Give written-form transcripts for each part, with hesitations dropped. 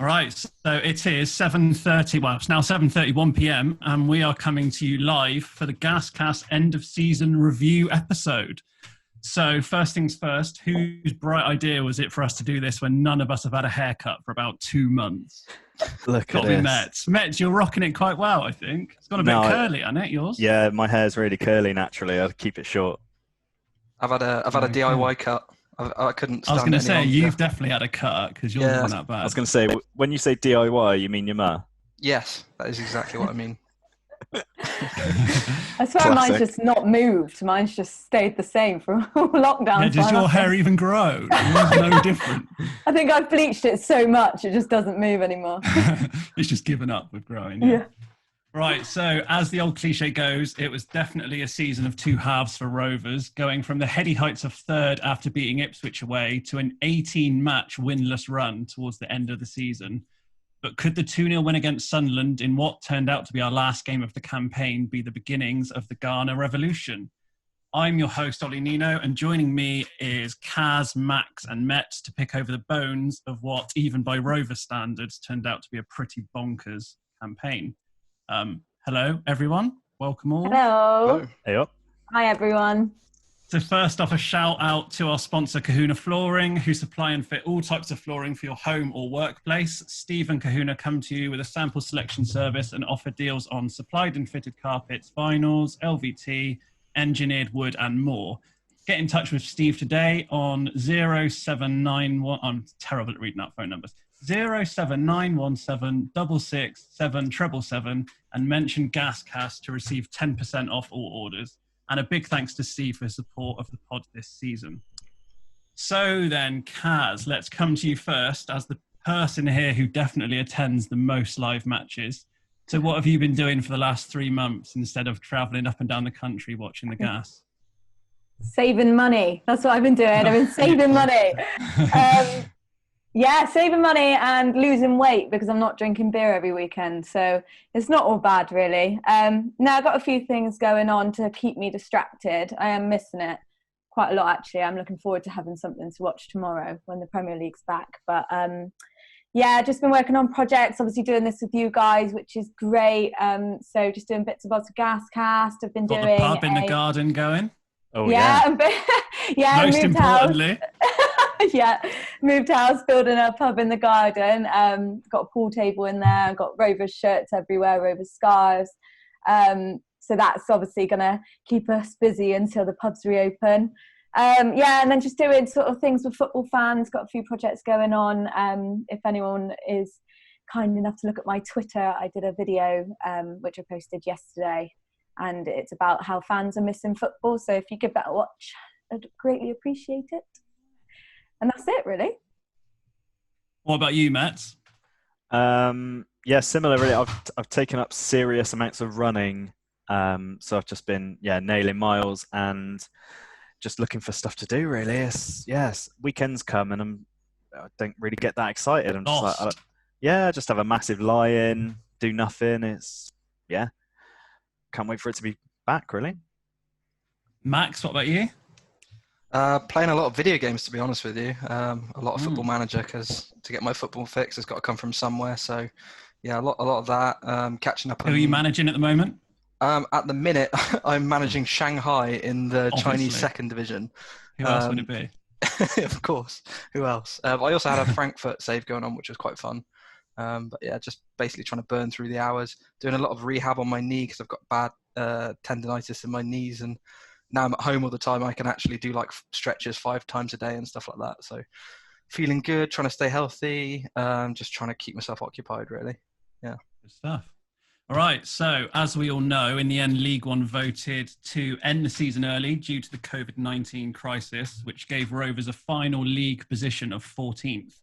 All right, so it is 7:30. Well, it's now 7:31 p.m. and we are coming to you live for the GasCast end of season review episode. So first things first, whose bright idea was it for us to do this when none of us have had a haircut for about 2 months? Look Got at to be this. Mets. Mets, you're rocking it quite well, I think. It's got a bit curly, hasn't it, yours? Yeah, my hair's really curly naturally. I'll keep it short. I've had a DIY cut. I couldn't stand I was going to it say, any longer. you've definitely had a cut because yours wasn't that bad. I was going to say, when you say DIY, you mean your ma? Yes, that is exactly what I mean. I swear mine's just not moved. Mine's just stayed the same from lockdown. Yeah, does your hair even grow? It's no different. I think I've bleached it so much, it just doesn't move anymore. It's just given up with growing. Yeah. Right, so as the old cliche goes, it was definitely a season of two halves for Rovers, going from the heady heights of third after beating Ipswich away to an 18-match winless run towards the end of the season. But could the 2-0 win against Sunderland in what turned out to be our last game of the campaign be the beginnings of the Garner Revolution? I'm your host, Neno, and joining me is Caz, Max and Mets to pick over the bones of what, even by Rovers standards, turned out to be a pretty bonkers campaign. Hello, everyone. Welcome all. Hello. Hey up. Hi, everyone. So first off, a shout out to our sponsor, Kahuna Flooring, who supply and fit all types of flooring for your home or workplace. Steve and Kahuna come to you with a sample selection service and offer deals on supplied and fitted carpets, vinyls, LVT, engineered wood, and more. Get in touch with Steve today on 0791. I'm terrible at reading out phone numbers. 07917 667 and mention GasCast to receive 10% off all orders. And a big thanks to Steve for his support of the pod this season. So then, Caz, let's come to you first as the person here who definitely attends the most live matches. So what have you been doing for the last 3 months instead of travelling up and down the country watching the Gas? Saving money. That's what I've been doing. I've been saving money. Yeah, saving money and losing weight because I'm not drinking beer every weekend. So it's not all bad, really. Now I've got a few things going on to keep me distracted. I am missing it quite a lot, actually. I'm looking forward to having something to watch tomorrow when the Premier League's back. But yeah, just been working on projects, obviously doing this with you guys, which is great. So just doing bits and bobs of GasCast. I've been doing the pub in the garden going? Oh, yeah. Yeah, Most importantly. Yeah, moved house, building a pub in the garden. Got a pool table in there. Got Rovers shirts everywhere, Rovers scarves. So that's obviously going to keep us busy until the pubs reopen. Yeah, and then just doing sort of things with football fans. Got a few projects going on. If anyone is kind enough to look at my Twitter, I did a video which I posted yesterday, and it's about how fans are missing football. So if you give that a watch, I'd greatly appreciate it. And that's it, really. What about you, Matt? Yeah, similar. Really, I've taken up serious amounts of running. So I've just been nailing miles and just looking for stuff to do. Really, yes. Weekends come and I don't really get that excited. I'm just like, just have a massive lie-in, do nothing. Can't wait for it to be back. Really. Max, what about you? Playing a lot of video games, to be honest with you. A lot of Football Manager, because to get my football fix has got to come from somewhere. So, yeah, a lot of that. Catching up. Who are you managing at the moment? At the minute, I'm managing Shanghai in the Chinese second division. Who else would it be? Of course. Who else? I also had a Frankfurt save going on, which was quite fun. But yeah, just basically trying to burn through the hours. Doing a lot of rehab on my knee because I've got bad tendonitis in my knees, and now I'm at home all the time. I can actually do like stretches 5 times a day and stuff like that. So feeling good, trying to stay healthy, just trying to keep myself occupied, really. Yeah. Good stuff. All right. So as we all know, in the end, League One voted to end the season early due to the COVID-19 crisis, which gave Rovers a final league position of 14th.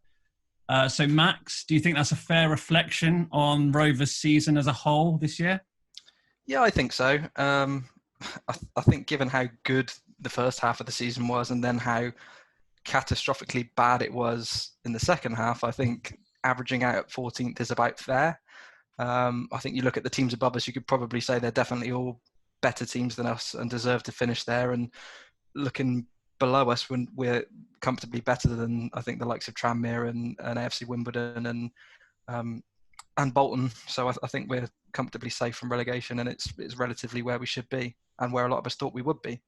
So Max, do you think that's a fair reflection on Rovers' season as a whole this year? Yeah, I think so. I think given how good the first half of the season was and then how catastrophically bad it was in the second half, I think averaging out at 14th is about fair. I think you look at the teams above us, you could probably say they're definitely all better teams than us and deserve to finish there. And looking below us, when we're comfortably better than I think the likes of Tranmere and AFC Wimbledon and and Bolton. So I think we're comfortably safe from relegation, and it's relatively where we should be and where a lot of us thought we would be.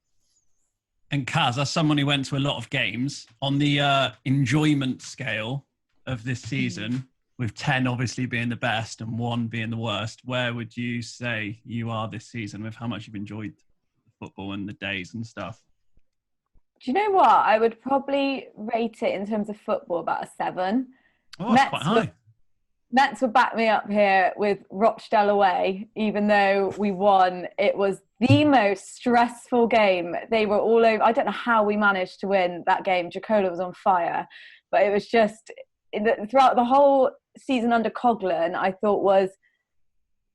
And Caz, as someone who went to a lot of games, on the enjoyment scale of this season, with 10 obviously being the best and 1 being the worst, where would you say you are this season with how much you've enjoyed football and the days and stuff? Do you know what? I would probably rate it in terms of football about a 7. Oh, that's quite high. Mets would back me up here with Rochdale away, even though we won. It was the most stressful game. They were all over. I don't know how we managed to win that game. Jacola was on fire, but it was just throughout the whole season under Coughlin, I thought was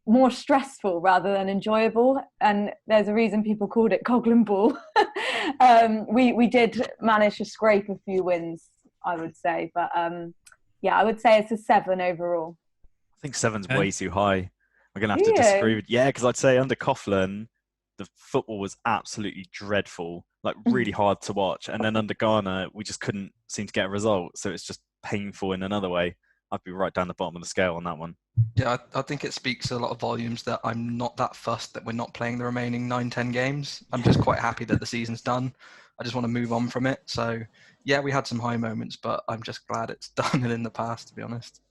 more stressful rather than enjoyable. And there's a reason people called it Coughlin Ball. We did manage to scrape a few wins, I would say, but yeah, I would say it's a 7 overall. I think 7's way too high. We're going to have to disagree. Yeah, because I'd say under Coughlin, the football was absolutely dreadful, like really hard to watch. And then under Garner, we just couldn't seem to get a result. So it's just painful in another way. I'd be right down the bottom of the scale on that one. Yeah, I think it speaks a lot of volumes that I'm not that fussed that we're not playing the remaining 9-10 games. I'm just quite happy that the season's done. I just want to move on from it. So, yeah, we had some high moments, but I'm just glad it's done and in the past, to be honest.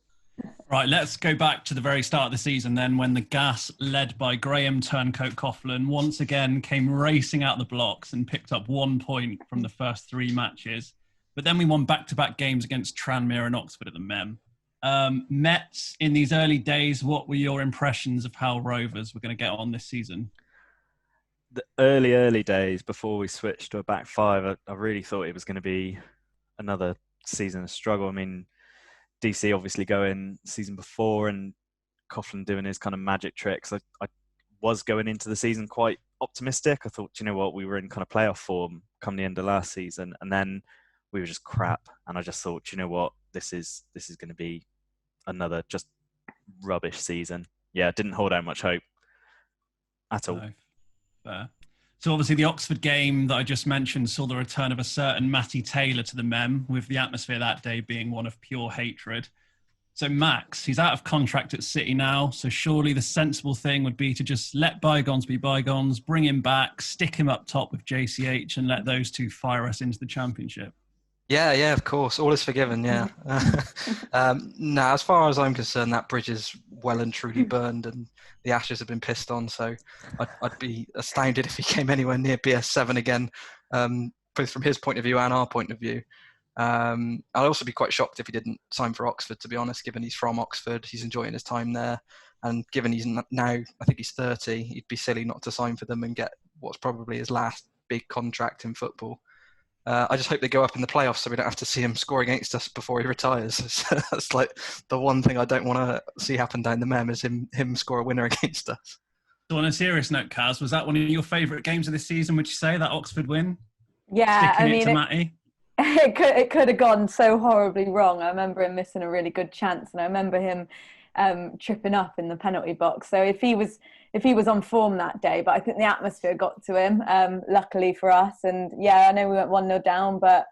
Right, let's go back to the very start of the season then, when the Gas, led by Graham Turncoat Coughlin, once again came racing out the blocks and picked up 1 point from the first 3 matches. But then we won back-to-back games against Tranmere and Oxford at the Mem. Mets, in these early days, what were your impressions of how Rovers were going to get on this season? The early days before we switched to a back 5, I really thought it was going to be another season of struggle. I mean, DC obviously going season before and Coughlin doing his kind of magic tricks. I was going into the season quite optimistic. I thought, you know what, we were in kind of playoff form come the end of last season, and then we were just crap. And I just thought, you know what, this is going to be another just rubbish season. Yeah, didn't hold out much hope at all. No. Fair. So obviously the Oxford game that I just mentioned saw the return of a certain Matty Taylor to the Mem, with the atmosphere that day being one of pure hatred. So Max, he's out of contract at City now, so surely the sensible thing would be to just let bygones be bygones, bring him back, stick him up top with JCH and let those two fire us into the Championship. Yeah, of course. All is forgiven, yeah. No, as far as I'm concerned, that bridge is well and truly burned and the ashes have been pissed on. So I'd be astounded if he came anywhere near BS7 again, both from his point of view and our point of view. I'd also be quite shocked if he didn't sign for Oxford, to be honest, given he's from Oxford, he's enjoying his time there. And given he's now, I think he's 30, he'd be silly not to sign for them and get what's probably his last big contract in football. I just hope they go up in the playoffs so we don't have to see him score against us before he retires. That's like the one thing I don't want to see happen down the Mem is him score a winner against us. So on a serious note, Caz, was that one of your favourite games of this season, would you say, that Oxford win? Yeah, Sticking it to Matty? It could have gone so horribly wrong. I remember him missing a really good chance, and I remember him tripping up in the penalty box. So if he was on form that day, but I think the atmosphere got to him, luckily for us. And yeah, I know we went 1-0 down, but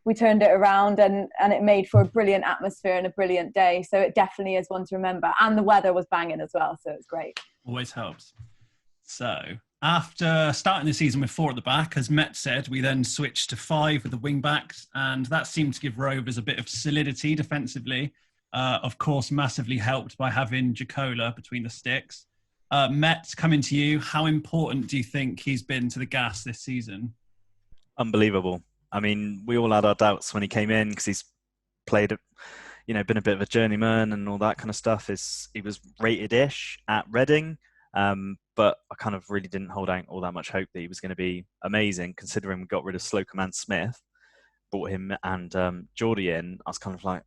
we turned it around and it made for a brilliant atmosphere and a brilliant day. So it definitely is one to remember. And the weather was banging as well, so it's great. Always helps. So after starting the season with 4 at the back, as Met said, we then switched to 5 with the wing backs, and that seemed to give Rovers a bit of solidity defensively. Of course, massively helped by having Jacola between the sticks. Met, coming to you, how important do you think he's been to the Gas this season? Unbelievable. I mean, we all had our doubts when he came in because he's played, been a bit of a journeyman and all that kind of stuff. He was rated-ish at Reading, but I kind of really didn't hold out all that much hope that he was going to be amazing, considering we got rid of Slocum and Smith, brought him and Geordie in. I was kind of like,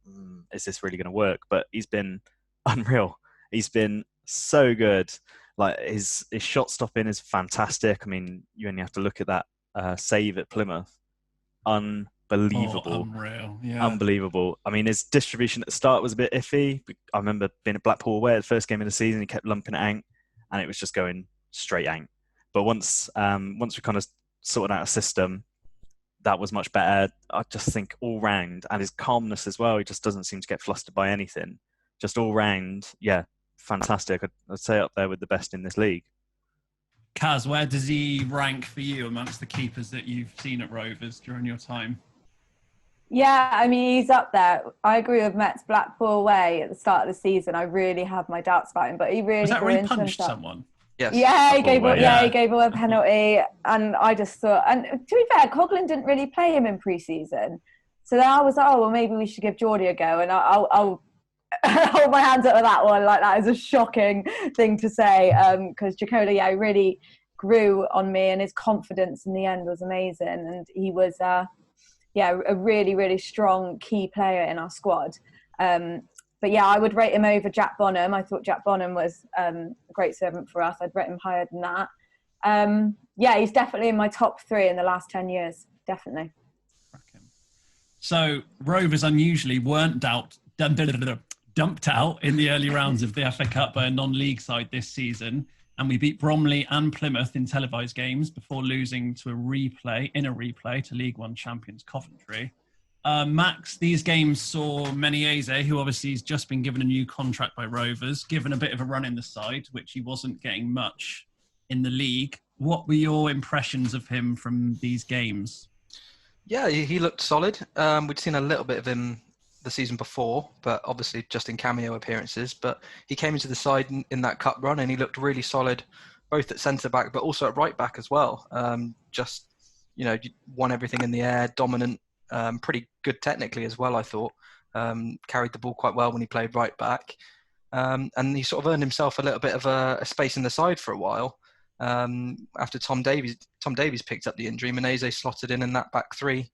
is this really going to work? But he's been unreal. He's been so good. Like his shot stopping is fantastic. I mean, you only have to look at that save at Plymouth. Unbelievable. Unreal. Yeah. Unbelievable. I mean, his distribution at the start was a bit iffy. I remember being at Blackpool away at the first game of the season, he kept lumping it out and it was just going straight out. But once we kind of sorted out a system, that was much better. I just think all round, and his calmness as well, he just doesn't seem to get flustered by anything. just all round, fantastic. I'd say up there with the best in this league. Caz, where does he rank for you amongst the keepers that you've seen at Rovers during your time? Yeah, I mean, he's up there. I agree with Mets Blackpool away at the start of the season. I really have my doubts about him, but he really Was that grew where he into punched himself. someone? Yes. Yeah, he Blackpool gave away a penalty, and I just thought. And to be fair, Coughlin didn't really play him in pre-season, so then I was like, oh well, maybe we should give Geordie a go, and I'll hold my hands up with that one. Like, that is a shocking thing to say, because Jacola, really grew on me, and his confidence in the end was amazing, and he was a really, really strong key player in our squad. But yeah, I would rate him over Jack Bonham. I thought Jack Bonham was a great servant for us. I'd rate him higher than that. He's definitely in my top 3 in the last 10 years. Definitely. So Rovers unusually weren't dumped out in the early rounds of the FA Cup by a non-league side this season. And we beat Bromley and Plymouth in televised games before losing to a replay to League One champions Coventry. Max, these games saw Menezes, who obviously has just been given a new contract by Rovers, given a bit of a run in the side, which he wasn't getting much in the league. What were your impressions of him from these games? Yeah, he looked solid. We'd seen a little bit of him the season before, but obviously just in cameo appearances. But he came into the side in that cup run, and he looked really solid, both at centre back, but also at right back as well. Won everything in the air, dominant, pretty good technically as well, I thought. Carried the ball quite well when he played right back. And he sort of earned himself a little bit of a space in the side for a while. After Tom Davies picked up the injury, Menezes slotted in that back 3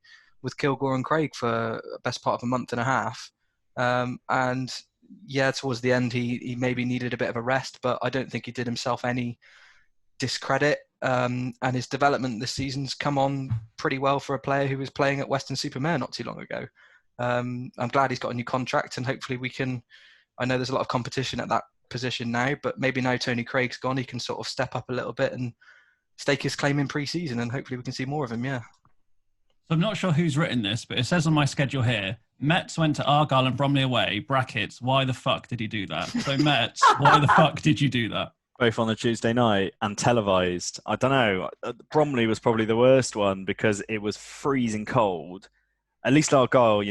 with Kilgore and Craig for the best part of a month and a half. Towards the end, he maybe needed a bit of a rest, but I don't think he did himself any discredit. And his development this season's come on pretty well for a player who was playing at Weston-super-Mare not too long ago. I'm glad he's got a new contract, and hopefully I know there's a lot of competition at that position now, but maybe now Tony Craig's gone, he can sort of step up a little bit and stake his claim in pre-season, and hopefully we can see more of him. So I'm not sure who's written this, but it says on my schedule here, Mets went to Argyle and Bromley away, brackets, why the fuck did he do that? So Mets, why the fuck did you do that? Both on a Tuesday night and televised. I don't know. Bromley was probably the worst one because it was freezing cold. At least Argyle,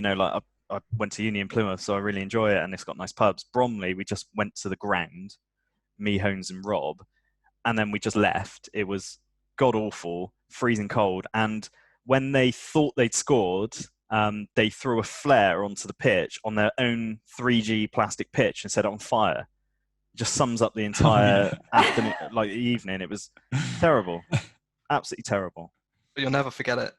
I went to uni in Plymouth, so I really enjoy it, and it's got nice pubs. Bromley, we just went to the ground, me, Hones and Rob, and then we just left. It was god-awful, freezing cold, and when they thought they'd scored, they threw a flare onto the pitch on their own 3G plastic pitch and set it on fire. It just sums up the entire afternoon, the evening. It was terrible. Absolutely terrible. But you'll never forget it.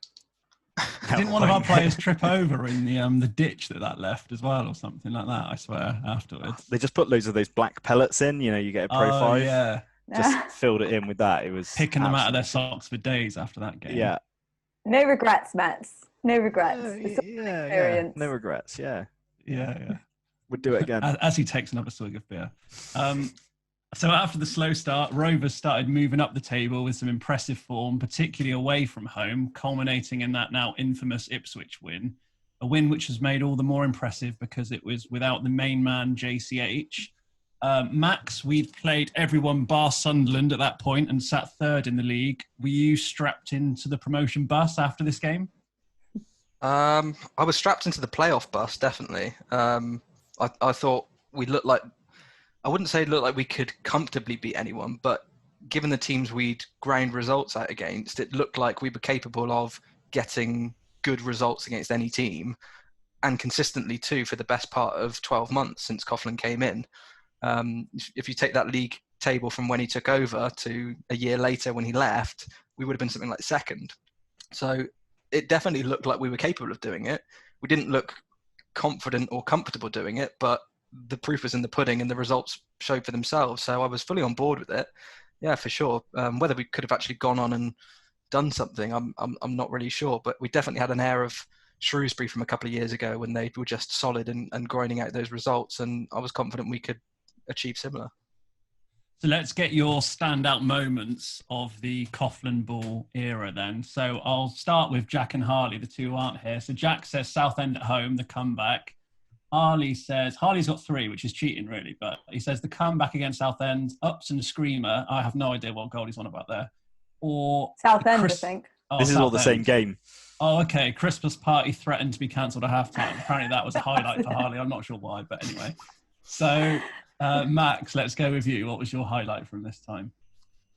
Didn't one of our players trip over in the ditch that left as well, or something like that? I swear, afterwards. They just put loads of those black pellets in. You get a Pro 5. Yeah. Just filled it in with that. It was picking them out of their socks for days after that game. Yeah. No regrets, Mets. No regrets. Yeah. No regrets. Yeah. Would do it again. As he takes another swig of beer. So after the slow start, Rovers started moving up the table with some impressive form, particularly away from home, culminating in that now infamous Ipswich win. A win which was made all the more impressive because it was without the main man, JCH. Max, we'd played everyone bar Sunderland at that point and sat 3rd in the league. Were you strapped into the promotion bus after this game? I was strapped into the playoff bus, definitely. I thought we looked like, I wouldn't say it looked like we could comfortably beat anyone, but given the teams we'd ground results out against, it looked like we were capable of getting good results against any team, and consistently too for the best part of 12 months since Coughlin came in. If you take that league table from when he took over to a year later when he left, we would have been something like 2nd. So it definitely looked like we were capable of doing it. We didn't look confident or comfortable doing it, but the proof was in the pudding and the results showed for themselves. So I was fully on board with it. Yeah, for sure. Whether we could have actually gone on and done something, I'm not really sure, but we definitely had an air of Shrewsbury from a couple of years ago when they were just solid and grinding out those results, and I was confident we could achieve similar. So let's get your standout moments of the Coughlin Ball era then. So I'll start with Jack and Harley, the two who aren't here. So Jack says Southend at home, the comeback. Harley's got 3, which is cheating really, but he says the comeback against Southend, Upton screamer. I have no idea what goal he's on about there. Or Southend, I think. Oh, This is all the same game. Oh, okay. Christmas party threatened to be cancelled at halftime. Apparently that was a highlight for Harley. I'm not sure why, but anyway. So, Max, let's go with you. What was your highlight from this time?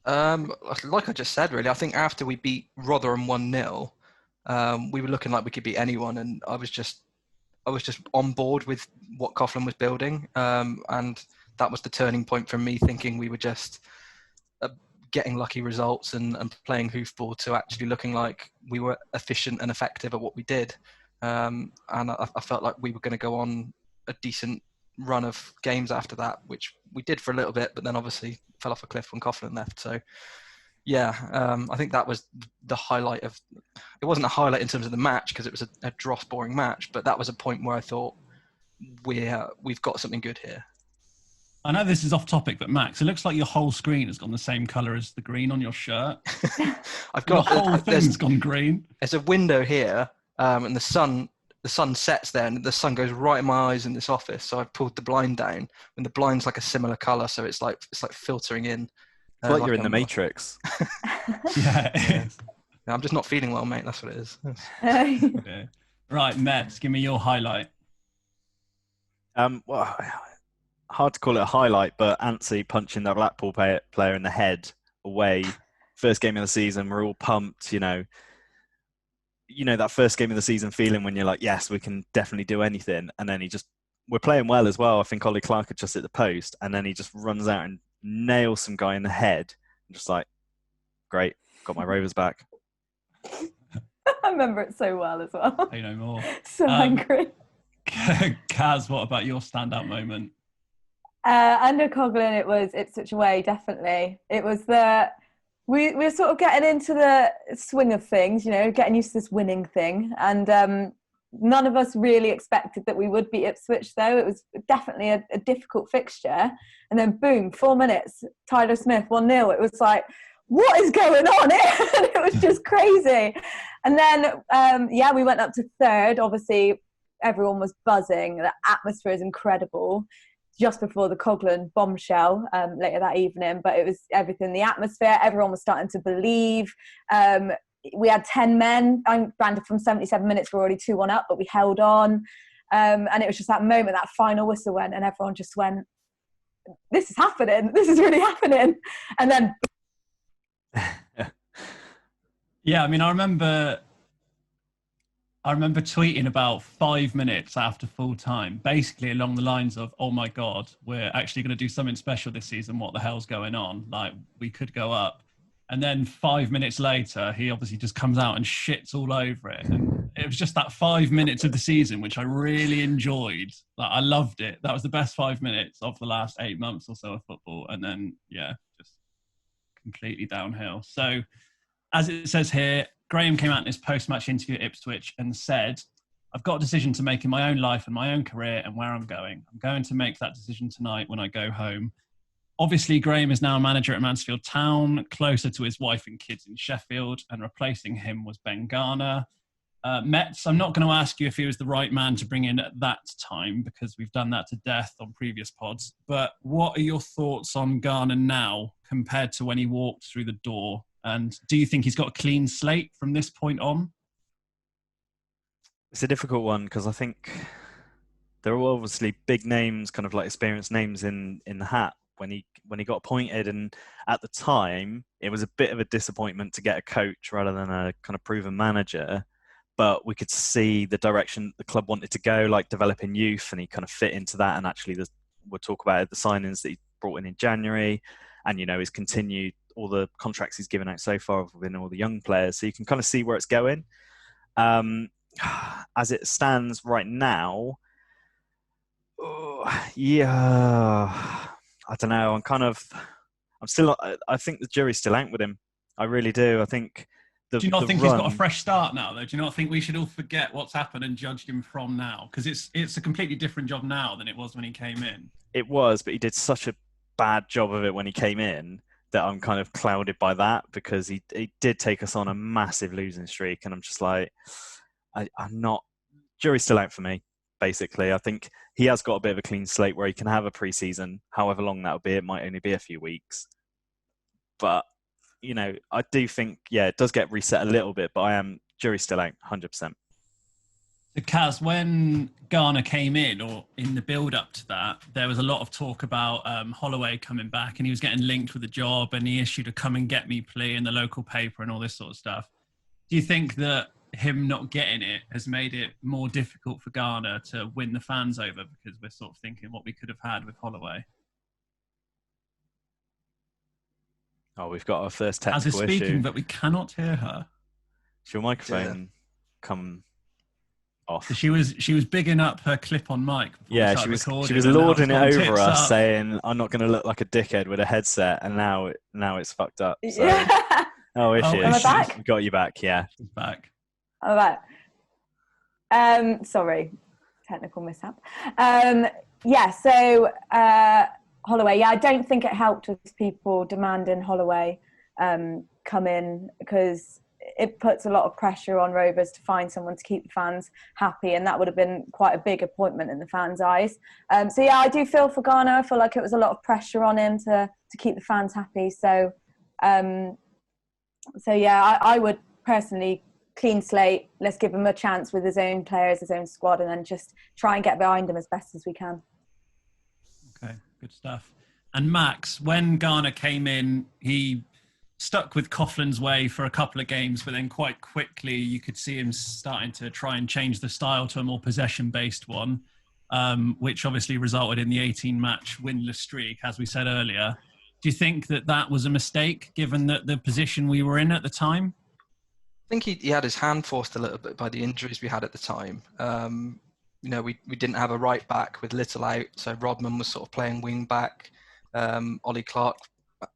Like I just said, really, I think after we beat Rotherham 1-0, we were looking like we could beat anyone, and I was just on board with what Coughlan was building, and that was the turning point for me, thinking we were just getting lucky results and playing hoofball to actually looking like we were efficient and effective at what we did. And I felt like we were going to go on a decent run of games after that, which we did for a little bit, but then obviously fell off a cliff when Coughlan left. So yeah, I think that was the highlight of. It wasn't a highlight in terms of the match because it was a dross, boring match, but that was a point where I thought we've got something good here. I know this is off topic, but Max, it looks like your whole screen has gone the same colour as the green on your shirt. I've got the whole thing's gone green. There's a window here, and the sun sets there, and the sun goes right in my eyes in this office. So I've pulled the blind down, and the blind's like a similar colour, so it's like filtering in. It's like you're in the Matrix. Yeah, it is. I'm just not feeling well, mate. That's what it is. Okay. Right, Mets, give me your highlight. Well, hard to call it a highlight, but Antsy punching that Blackpool player in the head away. First game of the season, we're all pumped. You know that first game of the season feeling when you're like, yes, we can definitely do anything, and then we're playing well as well. I think Ollie Clark had just hit the post, and then he just runs out and nails some guy in the head. I'm just like, great, got my Rovers back. I remember it so well as well. Say no more. So angry. Caz, what about your standout moment? Under Coughlan, it was Ipswich away, definitely. It was we're sort of getting into the swing of things, getting used to this winning thing. And none of us really expected that we would beat Ipswich, though. It was definitely a difficult fixture. And then, boom, 4 minutes, Tyler Smith, 1-0. It was like, what is going on? And it was just crazy. And then, we went up to third. Obviously, everyone was buzzing. The atmosphere is incredible. Just before the Coughlan bombshell later that evening, but it was everything. The atmosphere, everyone was starting to believe. We had 10 men. I ran from 77 minutes. We were already 2-1 up, but we held on. And it was just that moment, that final whistle went, and everyone just went, this is happening. This is really happening. And then... Yeah, I mean, I remember tweeting about 5 minutes after full time, basically along the lines of, oh my God, we're actually going to do something special this season. What the hell's going on? Like, we could go up. And then 5 minutes later, he obviously just comes out and shits all over it. And it was just that 5 minutes of the season, which I really enjoyed. Like, I loved it. That was the best 5 minutes of the last 8 months or so of football. And then, just completely downhill. So, as it says here, Graham came out in his post-match interview at Ipswich and said, I've got a decision to make in my own life and my own career and where I'm going. I'm going to make that decision tonight when I go home. Obviously, Graham is now a manager at Mansfield Town, closer to his wife and kids in Sheffield, and replacing him was Ben Garner. Mets, I'm not going to ask you if he was the right man to bring in at that time, because we've done that to death on previous pods. But what are your thoughts on Garner now compared to when he walked through the door? And do you think he's got a clean slate from this point on? It's a difficult one because I think there are obviously big names, kind of like experienced names in the hat when he got appointed. And at the time, it was a bit of a disappointment to get a coach rather than a kind of proven manager. But we could see the direction the club wanted to go, like developing youth, and he kind of fit into that. And actually, we'll talk about the signings that he brought in January, and he's continued all the contracts he's given out so far within all the young players. So you can kind of see where it's going. As it stands right now, I don't know. I think the jury's still out with him. I really do. I think. Do you not think he's got a fresh start now, though? Do you not think we should all forget what's happened and judge him from now? Because it's a completely different job now than it was when he came in. It was, but he did such a bad job of it when he came in that I'm kind of clouded by that, because he did take us on a massive losing streak, and I'm just like, I'm not. Jury's still out for me, basically. I think he has got a bit of a clean slate where he can have a pre-season, however long that'll be. It might only be a few weeks. But, I do think, it does get reset a little bit, but jury's still out 100%. So Caz, when Garner came in, or in the build-up to that, there was a lot of talk about Holloway coming back, and he was getting linked with the job, and he issued a come and get me plea in the local paper and all this sort of stuff. Do you think that him not getting it has made it more difficult for Garner to win the fans over, because we're sort of thinking what we could have had with Holloway? Oh, we've got our first technical As is speaking, issue. but we cannot hear her. Should your microphone come off? So she was bigging up her clip-on mic. Yeah, she was lording it over us, saying, "I'm not going to look like a dickhead with a headset," and now it's fucked up. So. Yeah. Oh, is she? Am I back? We got you back. Yeah, She's back. All right. Sorry, technical mishap. So Holloway. Yeah, I don't think it helped with people demanding Holloway come in, because it puts a lot of pressure on Rovers to find someone to keep the fans happy, and that would have been quite a big appointment in the fans' eyes. I do feel for Garner. I feel like it was a lot of pressure on him to keep the fans happy. I would personally, clean slate, let's give him a chance with his own players, his own squad, and then just try and get behind him as best as we can. Okay, good stuff. And Max, when Garner came in, he stuck with Coughlin's way for a couple of games, but then quite quickly you could see him starting to try and change the style to a more possession-based one, which obviously resulted in the 18-match winless streak, as we said earlier. Do you think that was a mistake, given that the position we were in at the time? I think he had his hand forced a little bit by the injuries we had at the time. We didn't have a right back with Little out, so Rodman was sort of playing wing back. Ollie Clark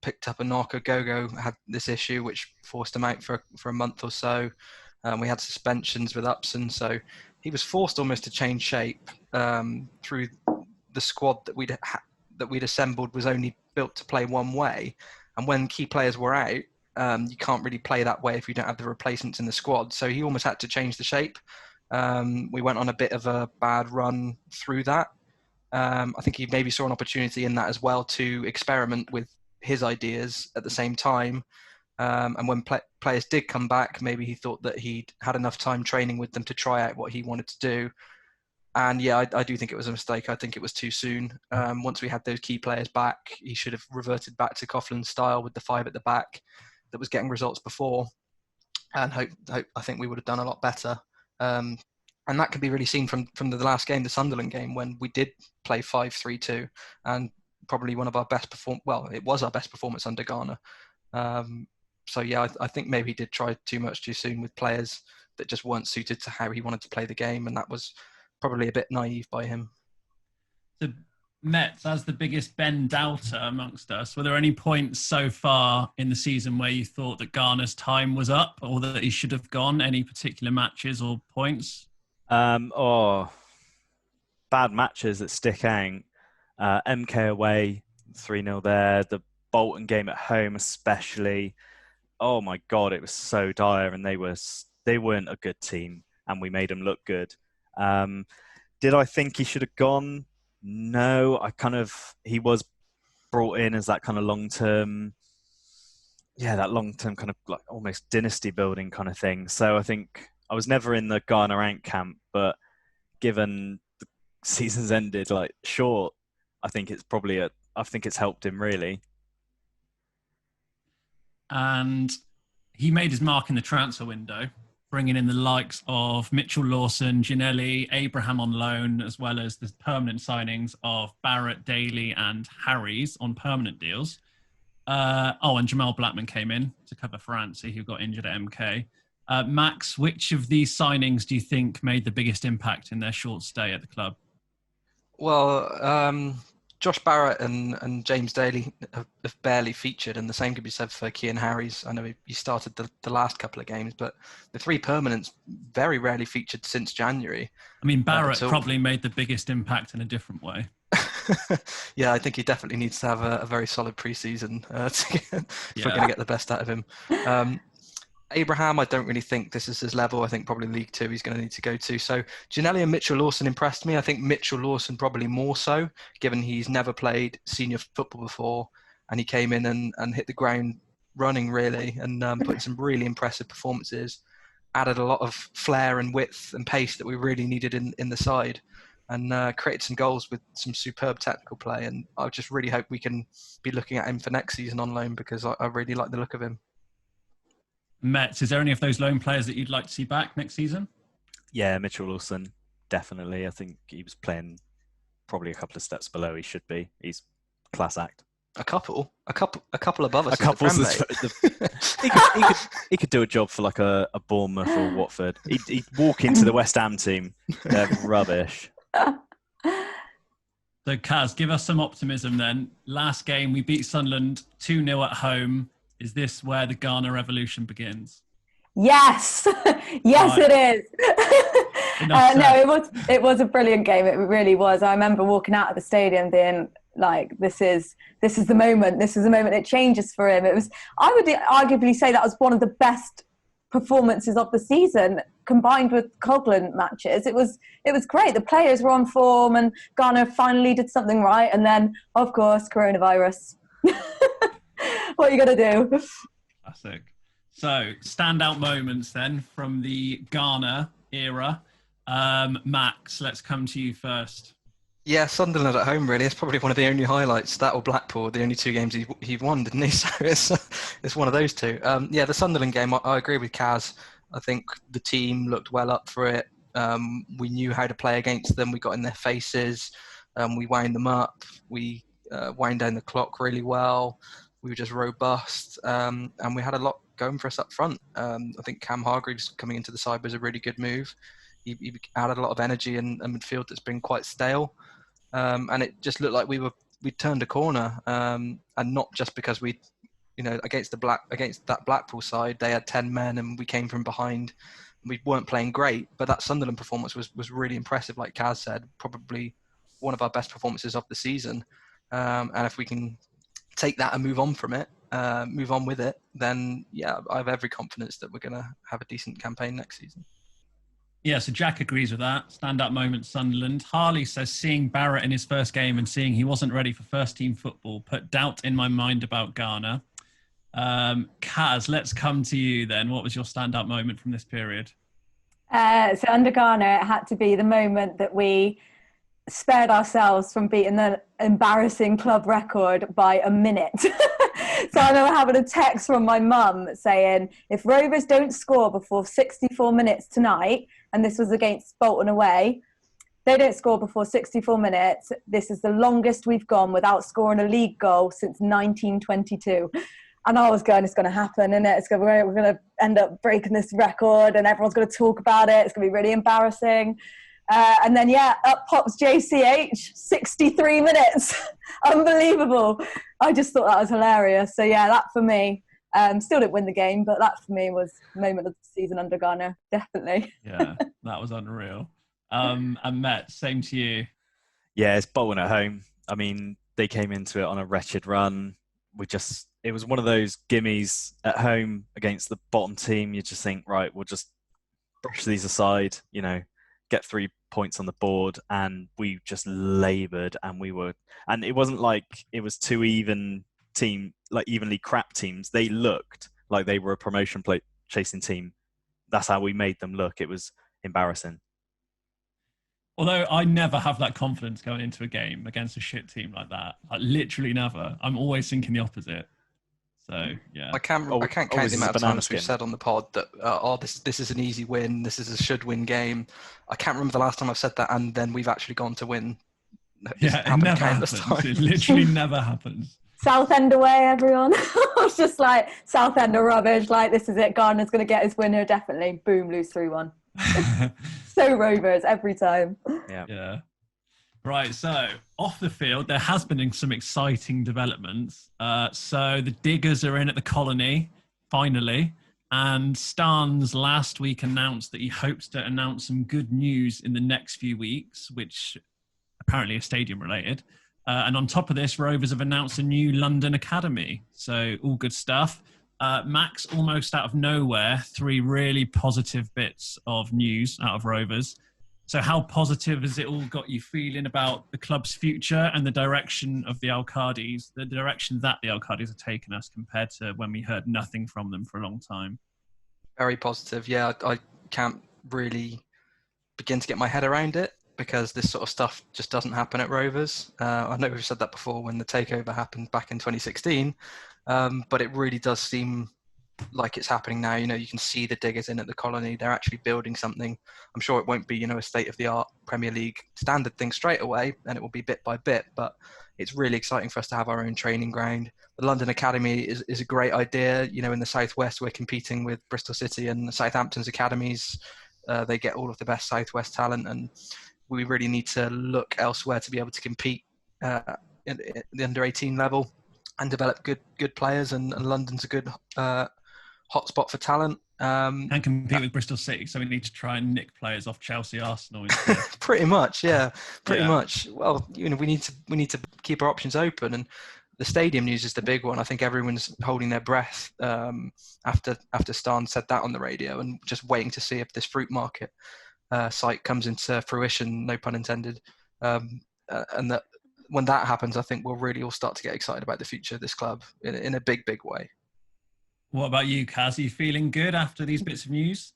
picked up a knock. Gogo had this issue which forced him out for a month or so. We had suspensions with Upson, so he was forced almost to change shape through the squad that we'd assembled was only built to play one way, and when key players were out, you can't really play that way if you don't have the replacements in the squad. So he almost had to change the shape. We went on a bit of a bad run through that. I think he maybe saw an opportunity in that as well to experiment with his ideas at the same time. And when players did come back, maybe he thought that he'd had enough time training with them to try out what he wanted to do. And I do think it was a mistake. I think it was too soon. Once we had those key players back, he should have reverted back to Coughlin's style with the five at the back that was getting results before. And I think we would have done a lot better. And that can be really seen from the last game, the Sunderland game, when we did play 5-3-2, and probably one of our best it was our best performance under Garner. I think maybe he did try too much too soon with players that just weren't suited to how he wanted to play the game, and that was probably a bit naive by him. The Mets, as the biggest Ben doubter amongst us, were there any points so far in the season where you thought that Garner's time was up, or that he should have gone? Any particular matches or points? Bad matches that stick out. MK away, 3-0 there. The Bolton game at home especially. Oh my God, it was so dire, and they weren't a good team, and we made them look good. Did I think he should have gone? No, he was brought in as that kind of long-term kind of like almost dynasty building kind of thing. So I think I was never in the Garner out camp, but given the season's ended like short, I think it's helped him really. And he made his mark in the transfer window, bringing in the likes of Mitchell Lawson, Ginelli, Abraham on loan, as well as the permanent signings of Barrett, Daly and Harries on permanent deals. And Jamal Blackman came in to cover Francie, who got injured at MK. Max, which of these signings do you think made the biggest impact in their short stay at the club? Well, Josh Barrett and James Daly have barely featured, and the same could be said for Kean Harries. I know he started the last couple of games, but the three permanents very rarely featured since January. I mean, Barrett probably made the biggest impact in a different way. Yeah, I think he definitely needs to have a very solid pre-season if we're going to get the best out of him. Abraham, I don't really think this is his level. I think probably League Two he's going to need to go to. So Ginelli and Mitchell Lawson impressed me. I think Mitchell Lawson probably more so, given he's never played senior football before, and he came in and hit the ground running really, and put in some really impressive performances. Added a lot of flair and width and pace that we really needed in the side, and created some goals with some superb technical play. And I just really hope we can be looking at him for next season on loan, because I really like the look of him. Mets, is there any of those loan players that you'd like to see back next season? Yeah, Mitchell Lawson, definitely. I think he was playing probably a couple of steps below he should be. He's class act. A couple above us. A couple. He could do a job for like a Bournemouth or Watford. He'd walk into the West Ham team. They're rubbish. So Caz, give us some optimism then. Last game, we beat Sunderland 2-0 at home. Is this where the Garner Revolution begins? Yes, yes, Right. It is. No, it was a brilliant game. It really was. I remember walking out of the stadium being like, "This is the moment. This is the moment it changes for him." It was. I would arguably say that was one of the best performances of the season, combined with Coghlan matches. It was great. The players were on form, and Garner finally did something right. And then, of course, coronavirus. What are you gonna do? Classic. So, standout moments then from the Garner era. Max, let's come to you first. Yeah, Sunderland at home really. It's probably one of the only highlights. That or Blackpool, the only two games he won, didn't he? So it's one of those two. Yeah, the Sunderland game, I agree with Caz. I think the team looked well up for it. We knew how to play against them. We got in their faces. We wound them up. We wound down the clock really well. We were just robust, and we had a lot going for us up front. I think Cam Hargreaves coming into the side was a really good move. He added a lot of energy in a midfield that's been quite stale, and it just looked like we turned a corner, and not just because against that Blackpool side they had 10 men and we came from behind. We weren't playing great, but that Sunderland performance was really impressive. Like Caz said, probably one of our best performances of the season, and if we can take that and move on from it, move on with it, then yeah, I have every confidence that we're going to have a decent campaign next season. Yeah, so Jack agrees with that. Standout moment, Sunderland. Harley says seeing Barrett in his first game and seeing he wasn't ready for first-team football put doubt in my mind about Garner. Caz, let's come to you then. What was your standout moment from this period? So under Garner, it had to be the moment that we spared ourselves from beating the embarrassing club record by a minute. So I remember having a text from my mum saying, if Rovers don't score before 64 minutes tonight, and this was against Bolton away, they don't score before 64 minutes, this is the longest we've gone without scoring a league goal since 1922. And I was going, it's going to happen, isn't it? We're going to end up breaking this record and everyone's going to talk about it. It's going to be really embarrassing. And then, yeah, up pops JCH, 63 minutes. Unbelievable. I just thought that was hilarious. So, yeah, that for me, still didn't win the game, but that for me was the moment of the season under Garner, definitely. Yeah, that was unreal. And Matt, same to you. Yeah, it's Bolton at home. I mean, they came into it on a wretched run. It was one of those gimmies at home against the bottom team. You just think, right, we'll just brush these aside, get 3 points on the board, and we just laboured, and it wasn't like it was two evenly crap teams. They looked like they were a promotion chasing team. That's how we made them look. It was embarrassing. Although I never have that confidence going into a game against a shit team like that. Like, literally never. I'm always thinking the opposite. So, yeah. I can't count the amount of times we've said on the pod that, this is an easy win, this is a should-win game. I can't remember the last time I've said that, and then we've actually gone to win. Yeah, it never happens. It literally never happens. Southend away, everyone. I was just like, Southend are rubbish. Like, this is it. Garner's going to get his winner, definitely. Boom, lose 3-1. So Rovers every time. Yeah. Right, so off the field, there has been some exciting developments. So the Diggers are in at the Colony, finally. And Starnes last week announced that he hopes to announce some good news in the next few weeks, which apparently is stadium related. And on top of this, Rovers have announced a new London academy. So all good stuff. Max, almost out of nowhere, 3 really positive bits of news out of Rovers. So how positive has it all got you feeling about the club's future and the direction of the Al-Qadis, the direction that the Al-Qadis have taken us compared to when we heard nothing from them for a long time? Very positive. Yeah, I can't really begin to get my head around it because this sort of stuff just doesn't happen at Rovers. I know we've said that before when the takeover happened back in 2016, but it really does seem like it's happening now. You can see the diggers in at the Colony. They're actually building something. I'm sure it won't be, a state-of-the-art Premier League standard thing straight away, and it will be bit by bit, but it's really exciting for us to have our own training ground. The London Academy is a great idea. In the Southwest, we're competing with Bristol City and Southampton's academies. They get all of the best Southwest talent, and we really need to look elsewhere to be able to compete at the under-18 level and develop good players, and London's a good hotspot for talent. And compete with Bristol City, so we need to try and nick players off Chelsea, Arsenal. Pretty much, yeah. Pretty much. Well, we need to keep our options open, and the stadium news is the big one. I think everyone's holding their breath after Stan said that on the radio, and just waiting to see if this fruit market site comes into fruition, no pun intended. And that when that happens, I think we'll really all start to get excited about the future of this club in a big way. What about you, Caz? Are you feeling good after these bits of news?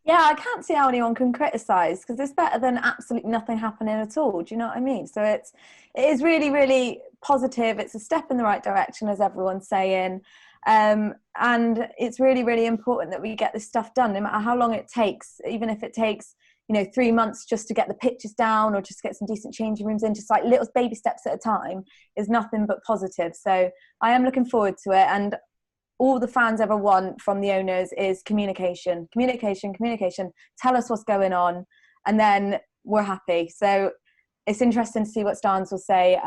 Yeah, I can't see how anyone can criticise, because it's better than absolutely nothing happening at all. Do you know what I mean? So it is really, really positive. It's a step in the right direction, as everyone's saying. And it's really, really important that we get this stuff done, no matter how long it takes, even if it takes 3 months just to get the pitches down or just get some decent changing rooms in, just like little baby steps at a time, is nothing but positive. So I am looking forward to it. And all the fans ever want from the owners is communication. Tell us what's going on, and then we're happy. So it's interesting to see what Stans will say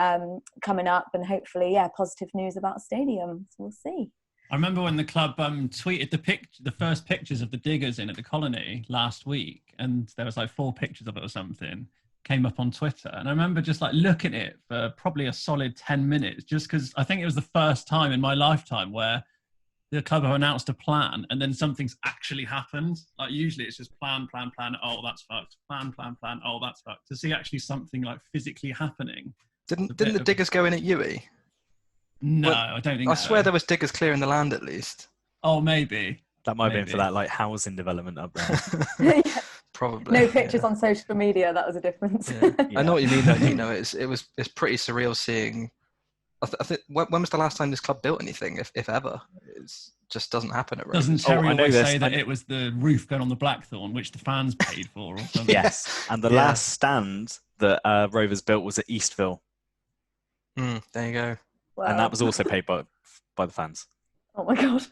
coming up, and hopefully, positive news about a stadium. So we'll see. I remember when the club tweeted the first pictures of the diggers in at the Colony last week, and there was like 4 pictures of it or something, came up on Twitter. And I remember just like looking at it for probably a solid 10 minutes, just because I think it was the first time in my lifetime where the club have announced a plan and then something's actually happened. Like usually it's just plan. Oh, that's fucked. Plan. Oh, that's fucked. To see actually something like physically happening. Didn't the diggers go in at Uwe? No, I don't think so. I swear there was diggers clearing the land at least. Oh, maybe. That might have been for that like housing development up there. Probably. No pictures on social media. That was a difference. Yeah. I know what you mean though. It's pretty surreal seeing. I think when was the last time this club built anything, if ever? It just doesn't happen at Rovers. Doesn't Terry always say that it was the roof going on the Blackthorn, which the fans paid for or something? Yes, and the last stand that Rovers built was at Eastville. There you go. Wow. And that was also paid by the fans. Oh my God.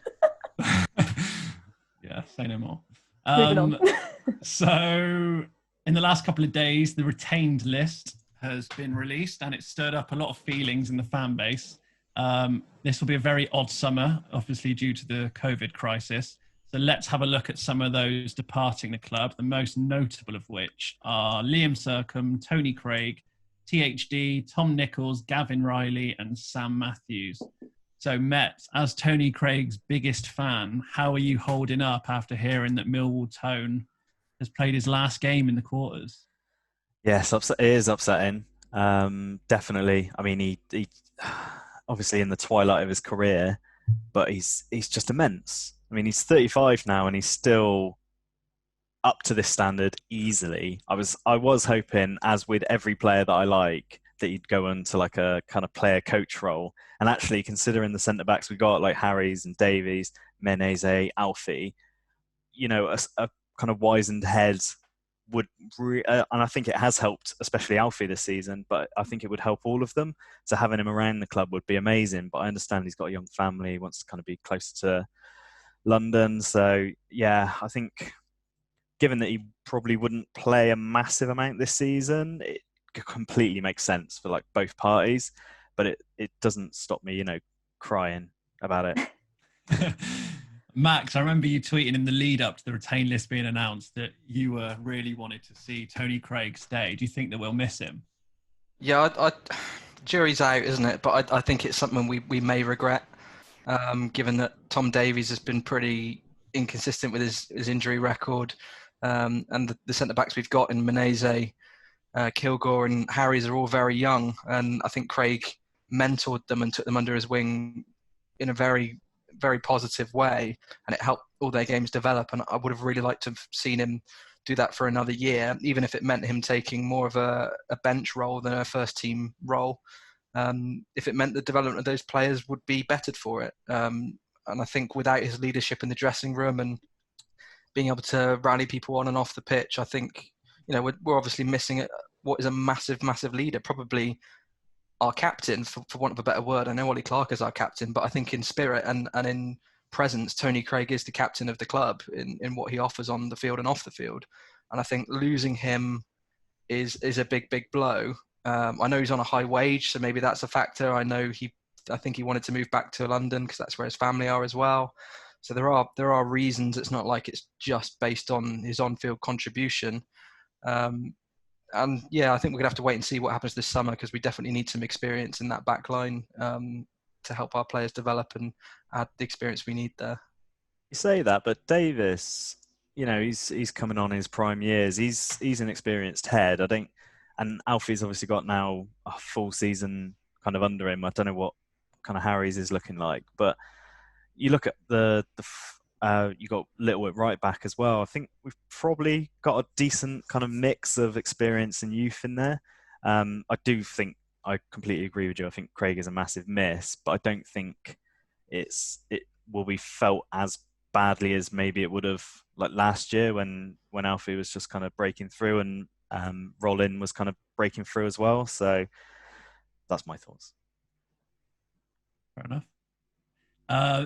Yeah, say no more. Moving on. So in the last couple of days, the retained list has been released, and it stirred up a lot of feelings in the fan base. This will be a very odd summer, obviously due to the COVID crisis. So let's have a look at some of those departing the club, the most notable of which are Liam Sercombe, Tony Craig, THD, Tom Nichols, Gavin Riley, and Sam Matthews. So Mets, as Tony Craig's biggest fan, how are you holding up after hearing that Millwall Tone has played his last game in the quarters? Yes, it is upsetting. Definitely. I mean, he obviously in the twilight of his career, but he's just immense. I mean, he's 35 now, and he's still up to this standard easily. I was hoping, as with every player that I like, that he'd go into like a kind of player coach role. And actually, considering the centre backs we got, like Harries and Davies, Menezes, Alfie, a kind of wizened head would, and I think it has helped, especially Alfie this season, but I think it would help all of them. So having him around the club would be amazing. But I understand he's got a young family, he wants to kind of be closer to London. So yeah, I think given that he probably wouldn't play a massive amount this season, it completely makes sense for like both parties. But it doesn't stop me, crying about it. Max, I remember you tweeting in the lead up to the retain list being announced that you were really wanted to see Tony Craig stay. Do you think that we'll miss him? Yeah, jury's out, isn't it? But I think it's something we may regret. given that Tom Davies has been pretty inconsistent with his injury record. And the centre-backs we've got in Menezes, Kilgore and Harries are all very young. And I think Craig mentored them and took them under his wing in a very, very positive way. And it helped all their games develop. And I would have really liked to have seen him do that for another year, even if it meant him taking more of a bench role than a first team role. If it meant the development of those players would be bettered for it. And I think without his leadership in the dressing room and being able to rally people on and off the pitch, I think, we're obviously missing what is a massive, massive leader, probably our captain, for want of a better word. I know Ollie Clark is our captain, but I think in spirit and in presence, Tony Craig is the captain of the club in what he offers on the field and off the field. And I think losing him is a big, big blow. I know he's on a high wage, so maybe that's a factor. I think he wanted to move back to London because that's where his family are as well. So there are reasons. It's not like it's just based on his on-field contribution. And yeah, I think we're gonna have to wait and see what happens this summer, because we definitely need some experience in that back line to help our players develop and add the experience we need there. You say that, but Davis, he's coming on his prime years. He's an experienced head. And Alfie's obviously got now a full season kind of under him. I don't know what kind of Harry's is looking like, but you look at you got Little at right back as well. I think we've probably got a decent kind of mix of experience and youth in there. I do think I completely agree with you. I think Craig is a massive miss, but I don't think it will be felt as badly as maybe it would have like last year when Alfie was just kind of breaking through and Rollin was kind of breaking through as well. So that's my thoughts. Fair enough.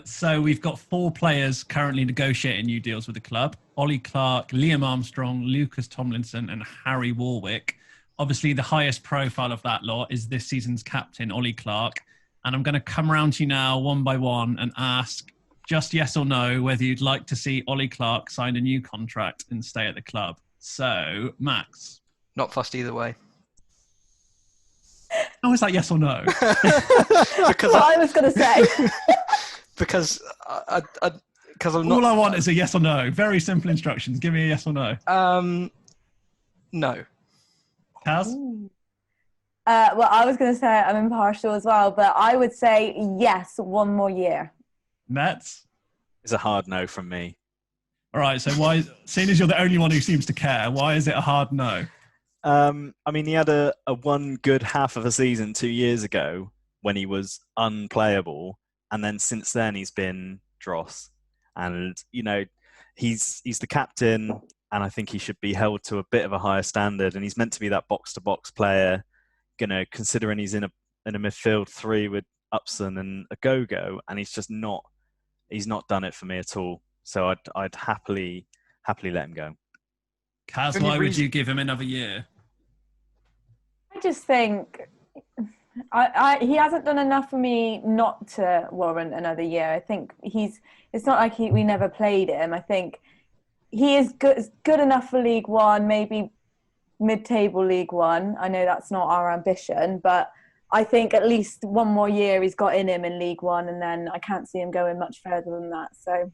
So we've got 4 players currently negotiating new deals with the club: Ollie Clark, Liam Armstrong, Lucas Tomlinson and Harry Warwick. Obviously the highest profile of that lot is this season's captain, Ollie Clark. And I'm going to come around to you now one by one and ask just yes or no whether you'd like to see Ollie Clark sign a new contract and stay at the club. So, Max. Not fussed either way. How is that yes or no? Because I was going to say. Because I'm not. All I want is a yes or no. Very simple instructions. Give me a yes or no. No. Caz? Well, I was going to say I'm impartial as well, but I would say yes, 1 more year. Mets? It's a hard no from me. All right, so why, seeing as you're the only one who seems to care, why is it a hard no? I mean, he had a one good half of a season 2 years ago when he was unplayable, and then since then he's been dross. And he's the captain, and I think he should be held to a bit of a higher standard. And he's meant to be that box-to-box player, considering he's in a midfield 3 with Upson and a Go-Go, and he's just not. He's not done it for me at all. So I'd happily let him go. Caz, why would you give him another year? I just think he hasn't done enough for me not to warrant another year. I think it's not like we never played him. I think he is good enough for League One, maybe mid-table League One. I know that's not our ambition, but I think at least 1 more year he's got in him in League One, and then I can't see him going much further than that. So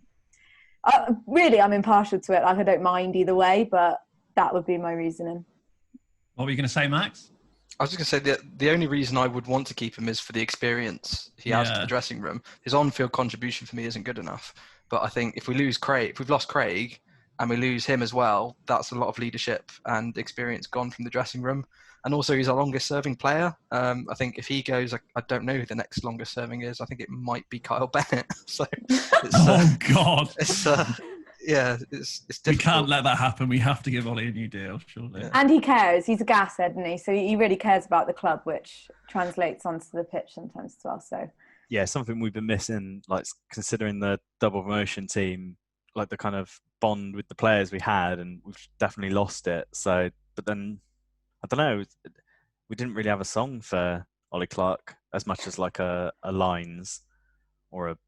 really, I'm impartial to it. Like, I don't mind either way, but that would be my reasoning. What were you going to say, Max? I was just going to say the only reason I would want to keep him is for the experience he has to the dressing room. His on-field contribution for me isn't good enough. But I think if we've lost Craig and we lose him as well, that's a lot of leadership and experience gone from the dressing room. And also, he's our longest-serving player. I think if he goes, I don't know who the next longest-serving is. I think it might be Kyle Bennett. So, oh God! It's difficult. We can't let that happen. We have to give Ollie a new deal, surely. Yeah. And he cares. He's a gas head, isn't he? So he really cares about the club, which translates onto the pitch sometimes as well. So yeah, something we've been missing, like considering the double promotion team, like the kind of bond with the players we had, and we've definitely lost it. So, but then. I don't know. We didn't really have a song for Ollie Clark as much as like a lines or a.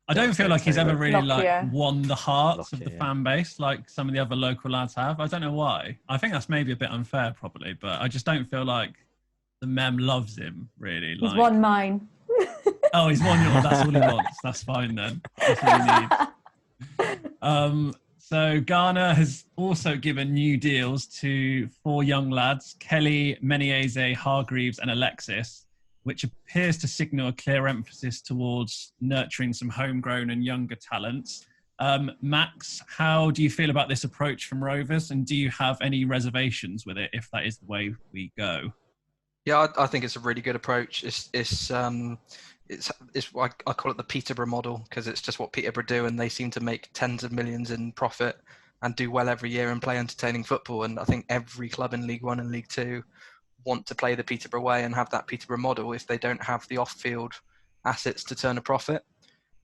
I don't feel like he's ever really won the hearts of the fan base like some of the other local lads have. I don't know why. I think that's maybe a bit unfair, probably, but I just don't feel like the mem loves him really. He's won mine. Oh, he's 1-0. That's all he wants. That's fine then. That's all he needs. So Garner has also given new deals to 4 young lads, Kelly, Menezes, Hargreaves and Alexis, which appears to signal a clear emphasis towards nurturing some homegrown and younger talents. Max, how do you feel about this approach from Rovers, and do you have any reservations with it if that is the way we go? Yeah, I think it's a really good approach. It's I call it the Peterborough model, because it's just what Peterborough do, and they seem to make tens of millions in profit and do well every year and play entertaining football. And I think every club in League One and League Two want to play the Peterborough way and have that Peterborough model if they don't have the off-field assets to turn a profit.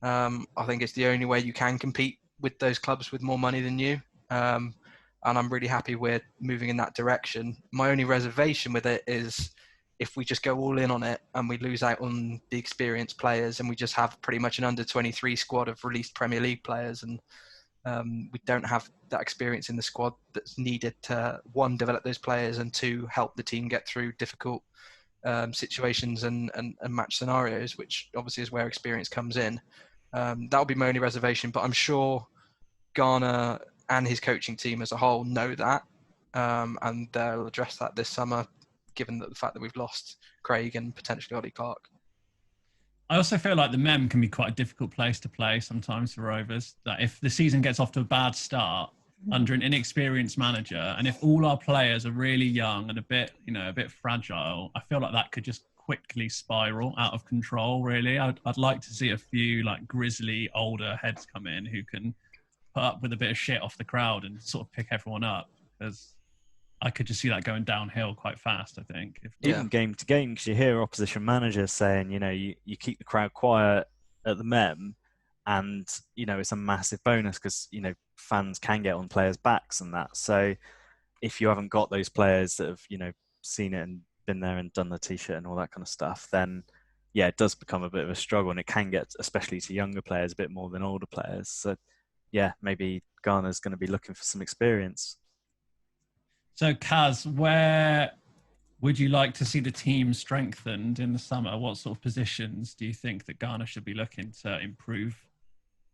I think it's the only way you can compete with those clubs with more money than you. And I'm really happy we're moving in that direction. My only reservation with it is if we just go all in on it and we lose out on the experienced players and we just have pretty much an under-23 squad of released Premier League players, and we don't have that experience in the squad that's needed to, 1, develop those players, and 2, help the team get through difficult situations and match scenarios, which obviously is where experience comes in. That'll be my only reservation, but I'm sure Garner and his coaching team as a whole know that, and they'll address that this summer, given the fact that we've lost Craig and potentially Ollie Clark. I also feel like the Mem can be quite a difficult place to play sometimes for Rovers. That if the season gets off to a bad start under an inexperienced manager, and if all our players are really young and a bit fragile, I feel like that could just quickly spiral out of control. Really, I'd like to see a few like grizzly older heads come in who can put up with a bit of shit off the crowd and sort of pick everyone up, because I could just see that going downhill quite fast, I think. Even game to game, because you hear opposition managers saying, you keep the crowd quiet at the Mem, and, it's a massive bonus because, fans can get on players' backs and that. So if you haven't got those players that have, seen it and been there and done the T-shirt and all that kind of stuff, then, yeah, it does become a bit of a struggle, and it can get, especially to younger players, a bit more than older players. So, yeah, maybe Garner's going to be looking for some experience. So, Caz, where would you like to see the team strengthened in the summer? What sort of positions do you think that Garner should be looking to improve?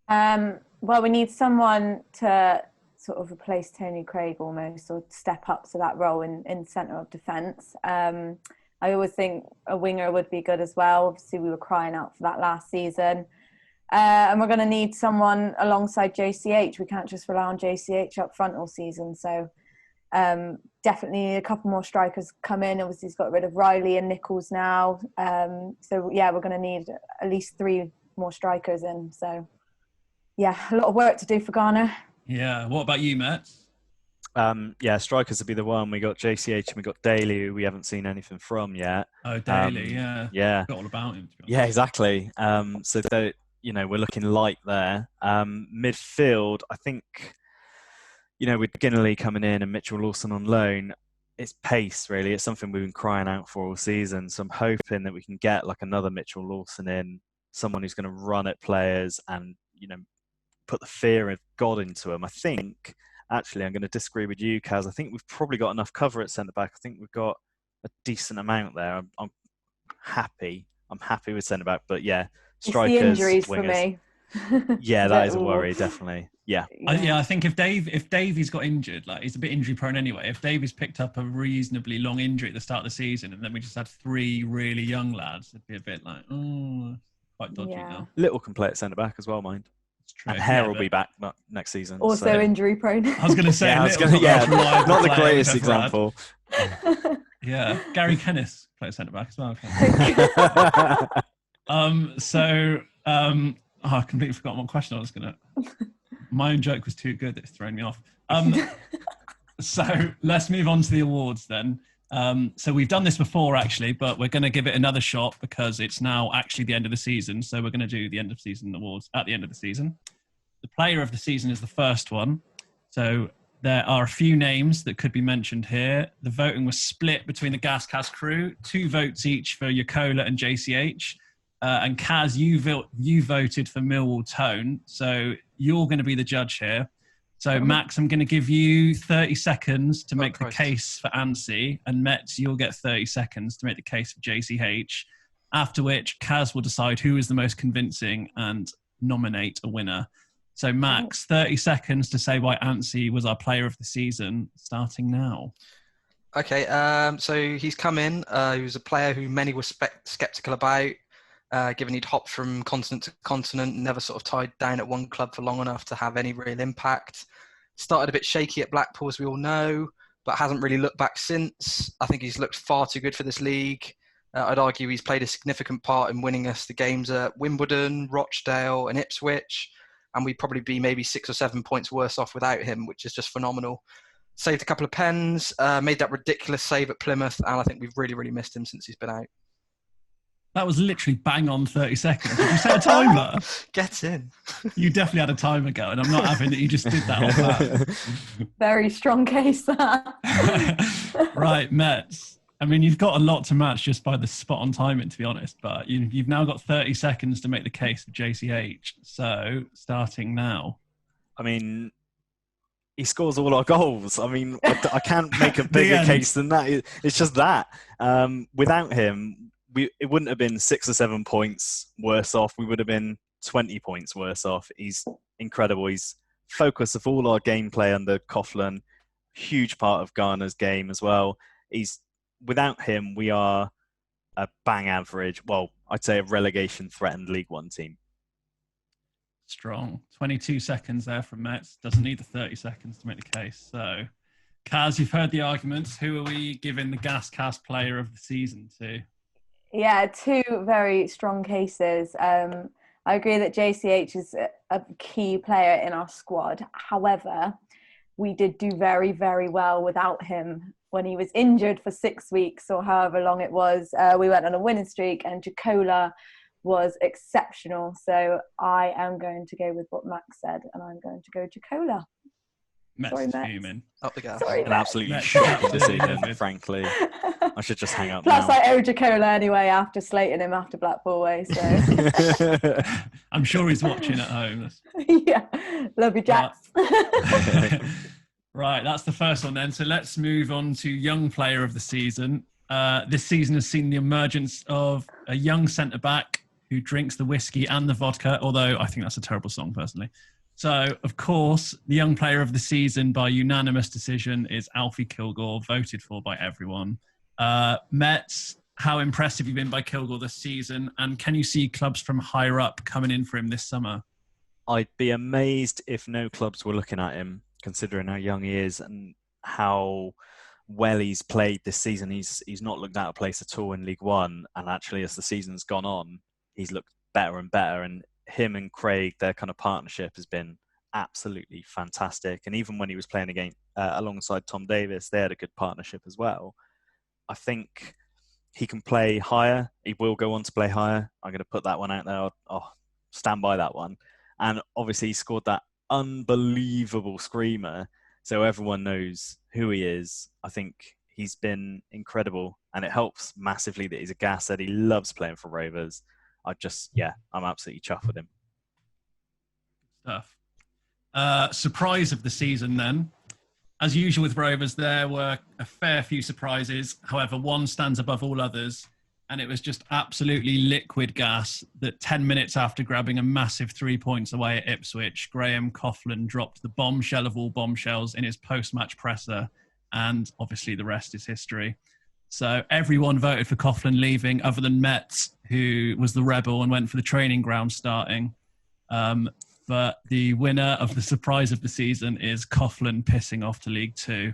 Well, we need someone to sort of replace Tony Craig almost, or step up to that role in centre of defence. I always think a winger would be good as well. Obviously, we were crying out for that last season. And we're going to need someone alongside JCH. We can't just rely on JCH up front all season. So definitely a couple more strikers come in. Obviously, he's got rid of Riley and Nichols now. So, yeah, we're going to need at least 3 more strikers in. So, yeah, a lot of work to do for Garner. Yeah. What about you, Matt? Yeah, strikers would be the one. We got JCH and we got Daly, who we haven't seen anything from yet. Oh, Daly, yeah. Forgot all about him, to be honest. Yeah, exactly. So, we're looking light there. Midfield, I think, with Ginnerly coming in and Mitchell Lawson on loan, it's pace, really. It's something we've been crying out for all season. So I'm hoping that we can get like another Mitchell Lawson in, someone who's going to run at players and, put the fear of God into them. I think, actually, I'm going to disagree with you, Caz. I think we've probably got enough cover at centre-back. I think we've got a decent amount there. I'm happy. I'm happy with centre-back. But, yeah, strikers, it's the injuries wingers. For me. Yeah, that is a worry, definitely. Yeah. I think if Davey's got injured, like he's a bit injury prone anyway. If Davey's picked up a reasonably long injury at the start of the season, and then we just had 3 really young lads, it'd be a bit like, quite dodgy now. Little can play at centre back as well, mind. It's true. And Hare will be back next season. Also injury prone. I was going to say, not the greatest example. Yeah, Gary Kennis plays centre back as well. I completely forgot what question I was going to. My own joke was too good; it's thrown me off. So let's move on to the awards then. So we've done this before actually, but we're going to give it another shot because it's now actually the end of the season. So we're going to do the end of season awards at the end of the season. The player of the season is the first one. So there are a few names that could be mentioned here. The voting was split between the GasCast crew, 2 votes each for Yokola and JCH. And Caz, you voted for Millwall Tone. So you're going to be the judge here. So, Max, I'm going to give you 30 seconds to make the case for Anstey, and Mets, you'll get 30 seconds to make the case for JCH. after which Caz will decide who is the most convincing and nominate a winner. So Max, 30 seconds to say why Anstey was our player of the season, starting now. Okay, so he's come in. He was a player who many were sceptical about, given he'd hopped from continent to continent, never sort of tied down at one club for long enough to have any real impact. Started a bit shaky at Blackpool, as we all know, but hasn't really looked back since. I think he's looked far too good for this league. I'd argue he's played a significant part in winning us the games at Wimbledon, Rochdale and Ipswich, and we'd probably be maybe 6 or 7 points worse off without him, which is just phenomenal. Saved a couple of pens, made that ridiculous save at Plymouth, and I think we've really, really missed him since he's been out. That was literally bang on 30 seconds. Did you set a timer? Get in. You definitely had a timer going. I'm not having that you just did that off that. Very strong case, that. Right, Mets. I mean, you've got a lot to match just by the spot on timing, to be honest, but you've now got 30 seconds to make the case for JCH. So, starting now. I mean, he scores all our goals. I mean, I can't make a bigger case than that. It's just that. Without him, it wouldn't have been 6 or 7 points worse off. We would have been 20 points worse off. He's incredible. He's focus of all our gameplay under Coughlin. Huge part of Garner's game as well. Without him, we are a bang average. Well, I'd say a relegation threatened League One team. Strong. 22 seconds there from Mets. Doesn't need the 30 seconds to make the case. So, Caz, you've heard the arguments. Who are we giving the GasCast player of the season to? Yeah, two very strong cases. I agree that JCH is a key player in our squad. However, we did do very, very well without him when he was injured for 6 weeks or however long it was. We went on a winning streak and Jacola was exceptional. So I am going to go with what Max said and I'm going to go Jacola. Mets Sorry, is Mets. fuming. Up the gas. Sorry, An Mets. absolutely Mets. shocking decision, frankly. I should just hang up Plus, now. I owe Jacola anyway after slating him after Blackpool away. So I'm sure he's watching at home. yeah, love you, Jax. Right, that's the first one then. So let's move on to young player of the season. This season has seen the emergence of a young centre-back who drinks the whiskey and the vodka, although I think that's a terrible song, personally. So, of course, the young player of the season by unanimous decision is Alfie Kilgore, voted for by everyone. Mets, how impressive you've been by Kilgore this season, and can you see clubs from higher up coming in for him this summer? I'd be amazed if no clubs were looking at him, considering how young he is and how well he's played this season. He's not looked out of place at all in League One, and actually as the season's gone on, he's looked better and better, and him and Craig, their kind of partnership has been absolutely fantastic. And even when he was playing again alongside Tom Davis, they had a good partnership as well. I think he can play higher. He will go on to play higher. I'm going to put that one out there. I'll stand by that one. And obviously he scored that unbelievable screamer, so everyone knows who he is. I think he's been incredible, and it helps massively that he's a gas that he loves playing for Rovers. I'm absolutely chuffed with him. Stuff. Surprise of the season then. As usual with Rovers, there were a fair few surprises. However, one stands above all others, and it was just absolutely liquid gas that 10 minutes after grabbing a massive 3 points away at Ipswich, Graham Coughlin dropped the bombshell of all bombshells in his post-match presser, and obviously the rest is history. So everyone voted for Coughlin leaving, other than Mets, who was the rebel and went for the training ground starting. But the winner of the surprise of the season is Coughlin pissing off to League Two.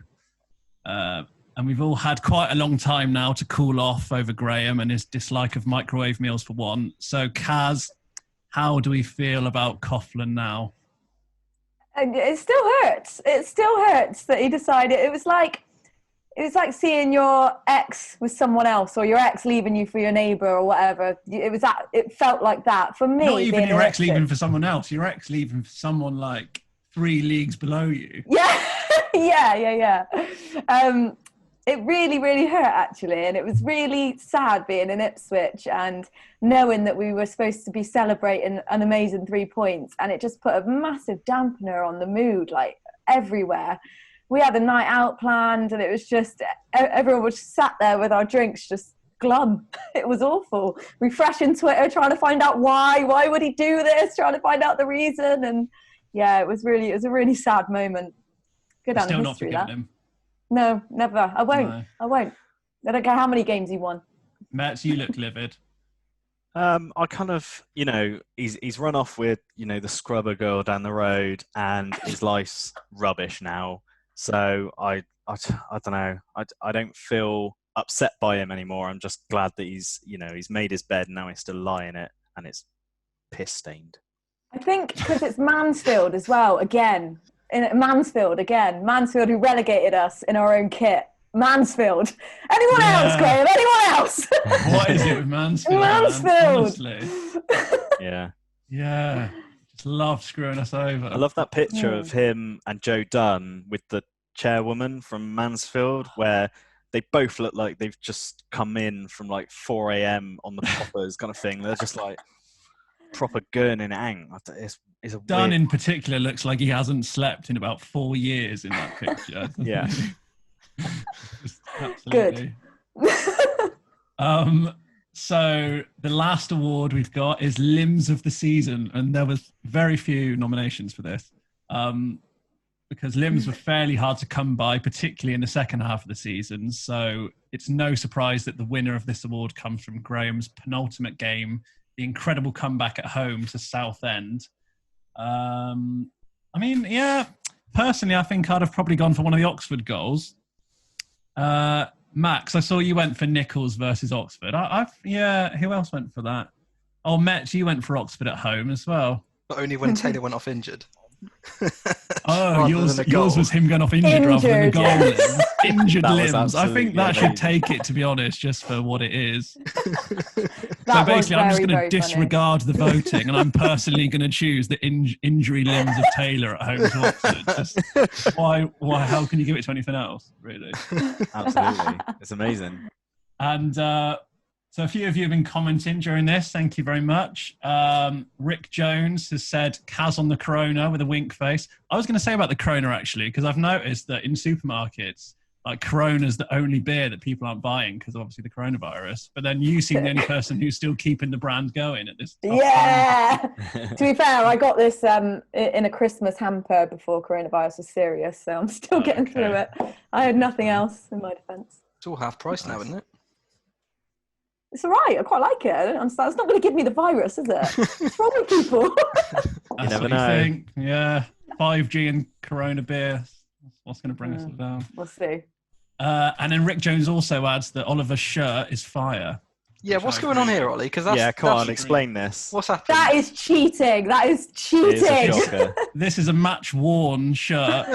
And we've all had quite a long time now to cool off over Graham and his dislike of microwave meals for one. So, Caz, how do we feel about Coughlin now? It still hurts. It still hurts that he decided. It was like seeing your ex with someone else, or your ex leaving you for your neighbour or whatever. It felt like that for me. Not even your ex leaving for someone else. Your ex leaving for someone like 3 leagues below you. Yeah, yeah. It really, really hurt actually, and it was really sad being in Ipswich and knowing that we were supposed to be celebrating an amazing 3 points, and it just put a massive dampener on the mood, like everywhere. We had a night out planned, and it was just everyone was sat there with our drinks, just glum. It was awful. Refreshing Twitter, trying to find out why would he do this, trying to find out the reason. And yeah, it was a really sad moment. Good on Still not history, forgiving that. him. No, never. I won't. No. I won't. I don't care how many games he won. Mets, you look livid. I kind of, he's run off with, the scrubber girl down the road, and his life's rubbish now. So I don't know. I don't feel upset by him anymore. I'm just glad that he's made his bed and now he's still lying in it, and it's piss stained. I think because it's Mansfield as well. Mansfield who relegated us in our own kit. Mansfield. Anyone else, Graham? Anyone else? What is it with Mansfield? Mansfield. Man? Yeah. Yeah. Just love screwing us over. I love that picture of him and Joe Dunn with the chairwoman from Mansfield, where they both look like they've just come in from like 4 a.m. on the poppers kind of thing. They're just like proper gurning ang. It's a Dunn weird... in particular looks like he hasn't slept in about 4 years in that picture. Yeah. Absolutely. Good. So the last award we've got is Limbs of the Season, and there was very few nominations for this because limbs were fairly hard to come by, particularly in the second half of the season. So it's no surprise that the winner of this award comes from Graham's penultimate game, the incredible comeback at home to Southend. Personally, I think I'd have probably gone for one of the Oxford goals. Max, I saw you went for Nichols versus Oxford. Who else went for that? Oh, Mets, you went for Oxford at home as well. But only when Taylor went off injured. Oh, yours was him going off injured rather than a goal. Injured limbs. I think that should take it, to be honest, just for what it is. So basically, I'm just going to disregard the voting, and I'm personally going to choose the injury limbs of Taylor at home to Oxford. Just, why? How can you give it to anything else, really? Absolutely. It's amazing. And so a few of you have been commenting during this. Thank you very much. Rick Jones has said Caz on the Corona with a wink face. I was going to say about the Corona, actually, because I've noticed that in supermarkets, like Corona's the only beer that people aren't buying because of obviously the coronavirus. But then you seem the only person who's still keeping the brand going at this time. Yeah. To be fair, I got this in a Christmas hamper before coronavirus was serious, so I'm still getting through it. I had nothing else in my defence. It's all half price now, isn't it? It's all right. I quite like it. I don't understand. It's not going to give me the virus, is it? What's wrong with people? You never know. Yeah. 5G and Corona beer. What's going to bring us all down? We'll see. And then Rick Jones also adds that Oliver's shirt is fire. Yeah, what's going on here, Ollie? Because come on, explain this. What's happening? That is cheating. That is cheating. This is a match-worn shirt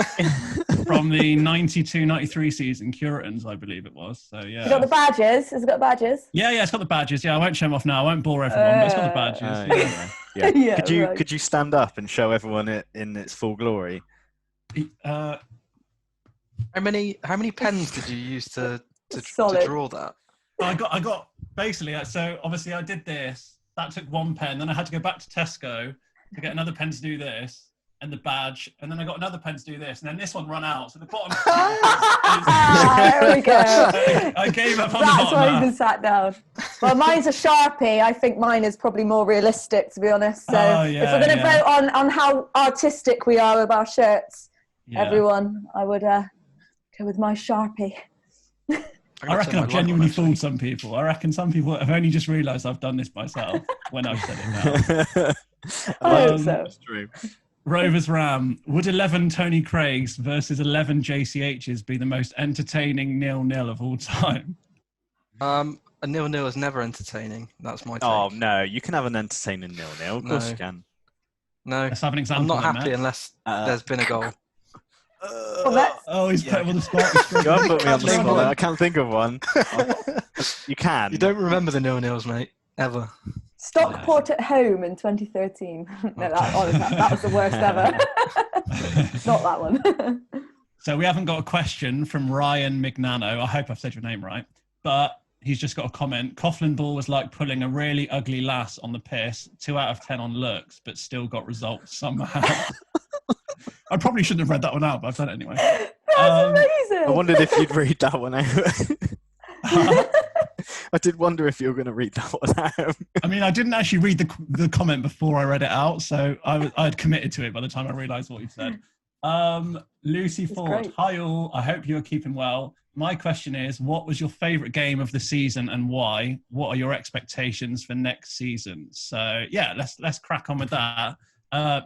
from the 92-93 season, Curitons, I believe it was. So yeah. You got the badges? Has it got badges? Yeah, it's got the badges. Yeah, I won't show them off now. I won't bore everyone, but it's got the badges. Yeah. Yeah, could you stand up and show everyone it in its full glory? How many pens did you use to draw that? I got basically. So obviously I did this. That took one pen. Then I had to go back to Tesco to get another pen to do this and the badge. And then I got another pen to do this. And then this one ran out. So the bottom. There we go. I gave up on the bottom. That's why you've been sat down. Well, mine's a Sharpie. I think mine is probably more realistic, to be honest. So if we're going to vote on how artistic we are with our shirts, everyone, I would go with my Sharpie. I reckon I've genuinely fooled some people. I reckon some people have only just realised I've done this myself when I've said it now. I hope so. That's true. Rovers Ram, would 11 Tony Craigs versus 11 JCHs be the most entertaining 0-0 of all time? A 0-0 is never entertaining. That's my take. Oh, no. You can have an entertaining 0-0. Of course you can. No. Let's have an example. I'm not happy unless there's been a goal. He's put him on the spot. You haven't put me on the spot. I can't think of one. You can. You don't remember the 0-0s, mate. Ever. Stockport at home in 2013. No, that was the worst ever. Not that one. So we haven't got a question from Ryan Mignano. I hope I've said your name right. But he's just got a comment. Coughlin Ball was like pulling a really ugly lass on the piss. 2 out of 10 on looks, but still got results somehow. I probably shouldn't have read that one out, but I've done it anyway. That's amazing. I wondered if you'd read that one out. I did wonder if you were going to read that one out. I mean, I didn't actually read the comment before I read it out, so I'd committed to it by the time I realised what you said. Lucy Ford, great. hi all. I hope you are keeping well. My question is, what was your favourite game of the season and why? What are your expectations for next season? So yeah, let's crack on with that.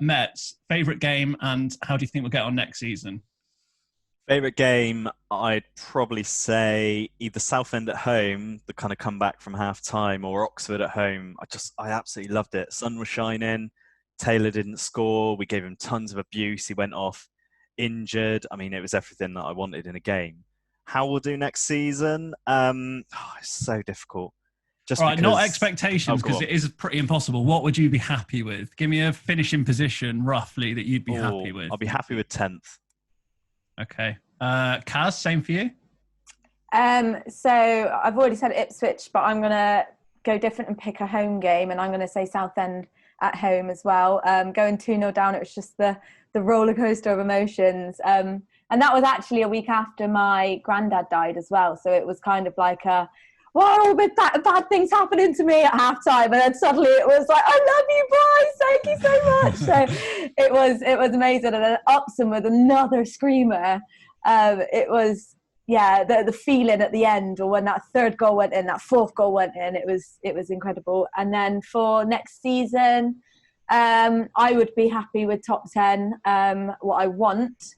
Mets, favourite game, and how do you think we'll get on next season? Favourite game, I'd probably say either Southend at home, the kind of comeback from half time, or Oxford at home. I absolutely loved it. Sun was shining. Taylor didn't score. We gave him tons of abuse. He went off injured. I mean, it was everything that I wanted in a game. How we'll do next season? It's so difficult. Just right, not expectations, because it is pretty impossible. What would you be happy with? Give me a finishing position, roughly, that you'd be happy with. I'll be happy with 10th. Okay. Caz, same for you? So I've already said Ipswich, but I'm going to go different and pick a home game, and I'm going to say Southend at home as well. Going 2-0 down, it was just the roller coaster of emotions. And that was actually a week after my granddad died as well. So it was kind of like whoa, bad things happening to me at halftime, and then suddenly it was like, I love you, Bryce, thank you so much. So it was amazing, and then Upson with another screamer. It was the feeling at the end, or when that third goal went in, that fourth goal went in, it was incredible. And then for next season, I would be happy with top 10. What I want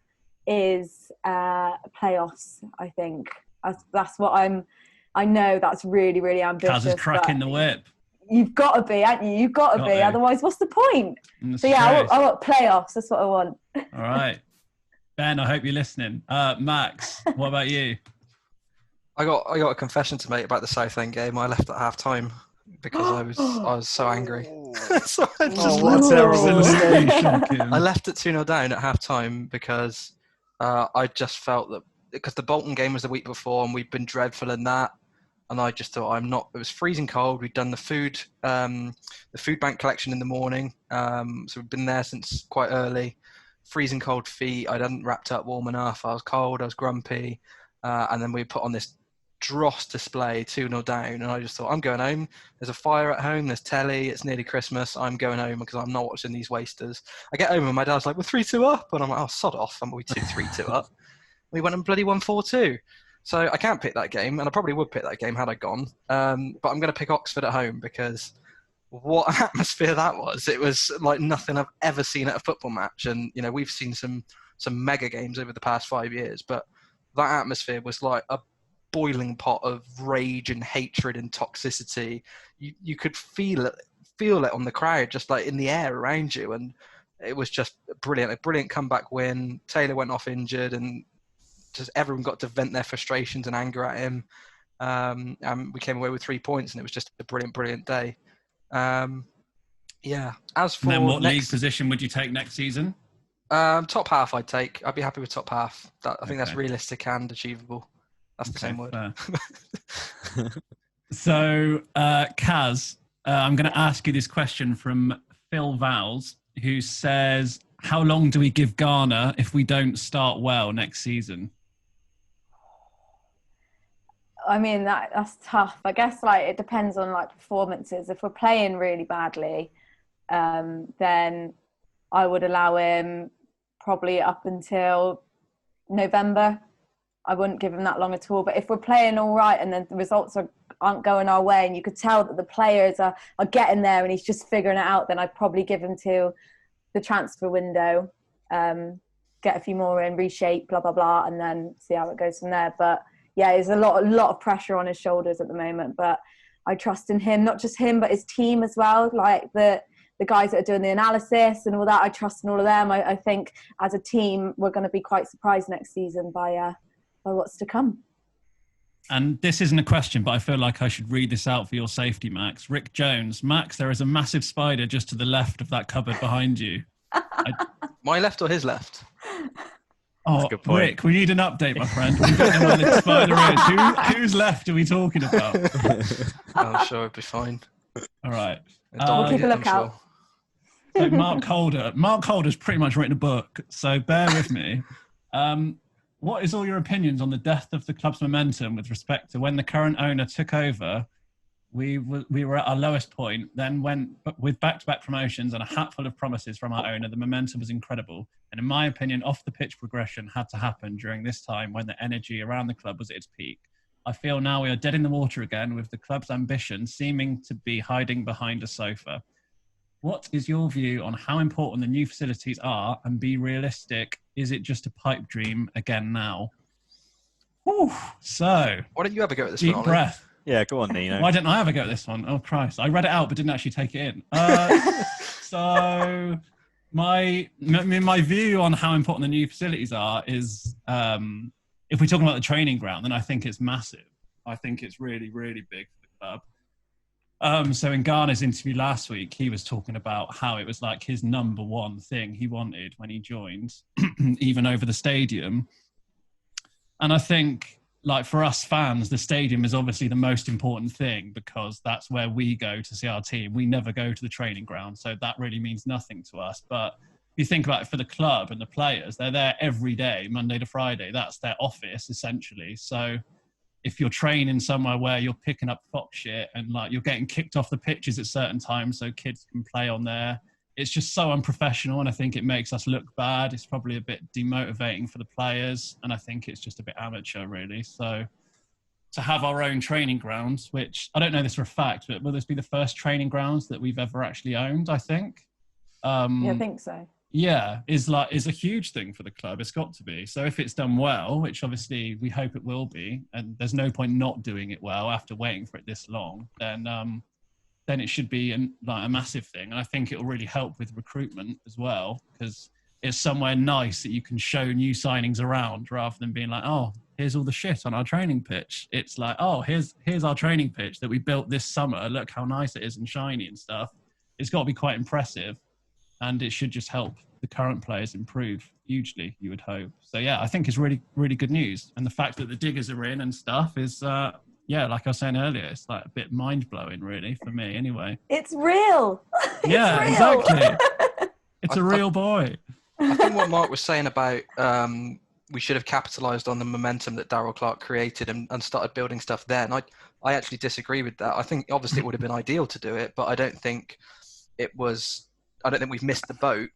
is playoffs. I think that's what I know that's really, really ambitious. Kaz is cracking the whip. You've got to be, haven't you? You've got to be. Otherwise, what's the point? So yeah, I want playoffs. That's what I want. All right. Ben, I hope you're listening. Max, what about you? I got a confession to make about the Southend game. I left at half time because I was so angry. So I left at 2-0 down at half time because I just felt that because the Bolton game was the week before and we'd been dreadful in that. And I just thought it was freezing cold. We'd done the food bank collection in the morning. So we'd been there since quite early. Freezing cold feet. I hadn't wrapped up warm enough. I was cold. I was grumpy. And then we put on this dross display, 2-0 down. And I just thought, I'm going home. There's a fire at home. There's telly. It's nearly Christmas. I'm going home because I'm not watching these wasters. I get home and my dad's like, we're 3-2 up. And I'm like, oh, sod off. And we 3-2 up. We went and bloody won 4-2. So I can't pick that game, and I probably would pick that game had I gone. But I'm going to pick Oxford at home because what an atmosphere that was. It was like nothing I've ever seen at a football match. And, you know, we've seen some mega games over the past 5 years, but that atmosphere was like a boiling pot of rage and hatred and toxicity. You could feel it on the crowd, just like in the air around you. And it was just brilliant. A brilliant comeback win. Taylor went off injured, and just everyone got to vent their frustrations and anger at him. And we came away with 3 points, and it was just a brilliant day. As for and then what league position would you take next season? Top half I'd take. I'd be happy with top half. I think that's realistic and achievable. That's the same word. So, Caz, I'm going to ask you this question from Phil Vowles, who says, how long do we give Garner if we don't start well next season? I mean, that's tough. I guess it depends on performances. If we're playing really badly, then I would allow him probably up until November. I wouldn't give him that long at all. But if we're playing all right and then the results aren't going our way, and you could tell that the players are getting there and he's just figuring it out, then I'd probably give him till the transfer window, get a few more in, reshape, blah, blah, blah, and then see how it goes from there. But yeah, there's a lot of pressure on his shoulders at the moment, but I trust in him, not just him, but his team as well. Like the guys that are doing the analysis and all that, I trust in all of them. I think as a team, we're going to be quite surprised next season by what's to come. And this isn't a question, but I feel like I should read this out for your safety, Max. Rick Jones. Max, there is a massive spider just to the left of that cupboard behind you. My left or his left? Oh, Rick, we need an update, my friend. We don't know where the spider is. Whose left are we talking about? I'm sure it'll be fine. All right. We'll keep a lookout. So Mark Holder's pretty much written a book, so bear with me. What is all your opinions on the death of the club's momentum with respect to when the current owner took over we were at our lowest point, then went with back-to-back promotions and a hatful of promises from our owner. The momentum was incredible. And in my opinion, off-the-pitch progression had to happen during this time when the energy around the club was at its peak. I feel now we are dead in the water again with the club's ambition seeming to be hiding behind a sofa. What is your view on how important the new facilities are, and be realistic? Is it just a pipe dream again now? Whew. So, Why don't you have a go at this deep one, Ollie? breath. Yeah, go on, Neno. Why didn't I have a go at this one? Oh, Christ. I read it out but didn't actually take it in. So, my view on how important the new facilities are is, if we're talking about the training ground, then I think it's massive. I think it's really, really big for the club. So in Garner's interview last week, he was talking about how it was like his number one thing he wanted when he joined, even over the stadium. And I think, like, for us fans, the stadium is obviously the most important thing because that's where we go to see our team. We never go to the training ground, so that really means nothing to us. But if you think about it, for the club and the players, they're there every day, Monday to Friday. That's their office, essentially. So if you're training somewhere where you're picking up fox shit and like you're getting kicked off the pitches at certain times so kids can play on there, it's just so unprofessional, and I think it makes us look bad. It's probably a bit demotivating for the players, and I think it's just a bit amateur, really. So to have our own training grounds, which I don't know this for a fact, but will this be the first training grounds that we've ever actually owned, I think? Yeah, I think so. Yeah, is a huge thing for the club. It's got to be. So if it's done well, which obviously we hope it will be, and there's no point not doing it well after waiting for it this long, then it should be a massive thing. And I think it will really help with recruitment as well, because it's somewhere nice that you can show new signings around rather than being like, oh, here's all the shit on our training pitch. It's like, oh, here's our training pitch that we built this summer. Look how nice it is and shiny and stuff. It's got to be quite impressive. And it should just help the current players improve hugely, you would hope. So, yeah, I think it's really, really good news. And the fact that the diggers are in and stuff is, yeah, like I was saying earlier, it's like a bit mind-blowing, really, for me anyway. It's real. Yeah, it's real. exactly. It's a real boy. I think what Mark was saying about we should have capitalised on the momentum that Darryl Clark created and started building stuff then. I actually disagree with that. I think obviously it would have been ideal to do it, but I don't think we've missed the boat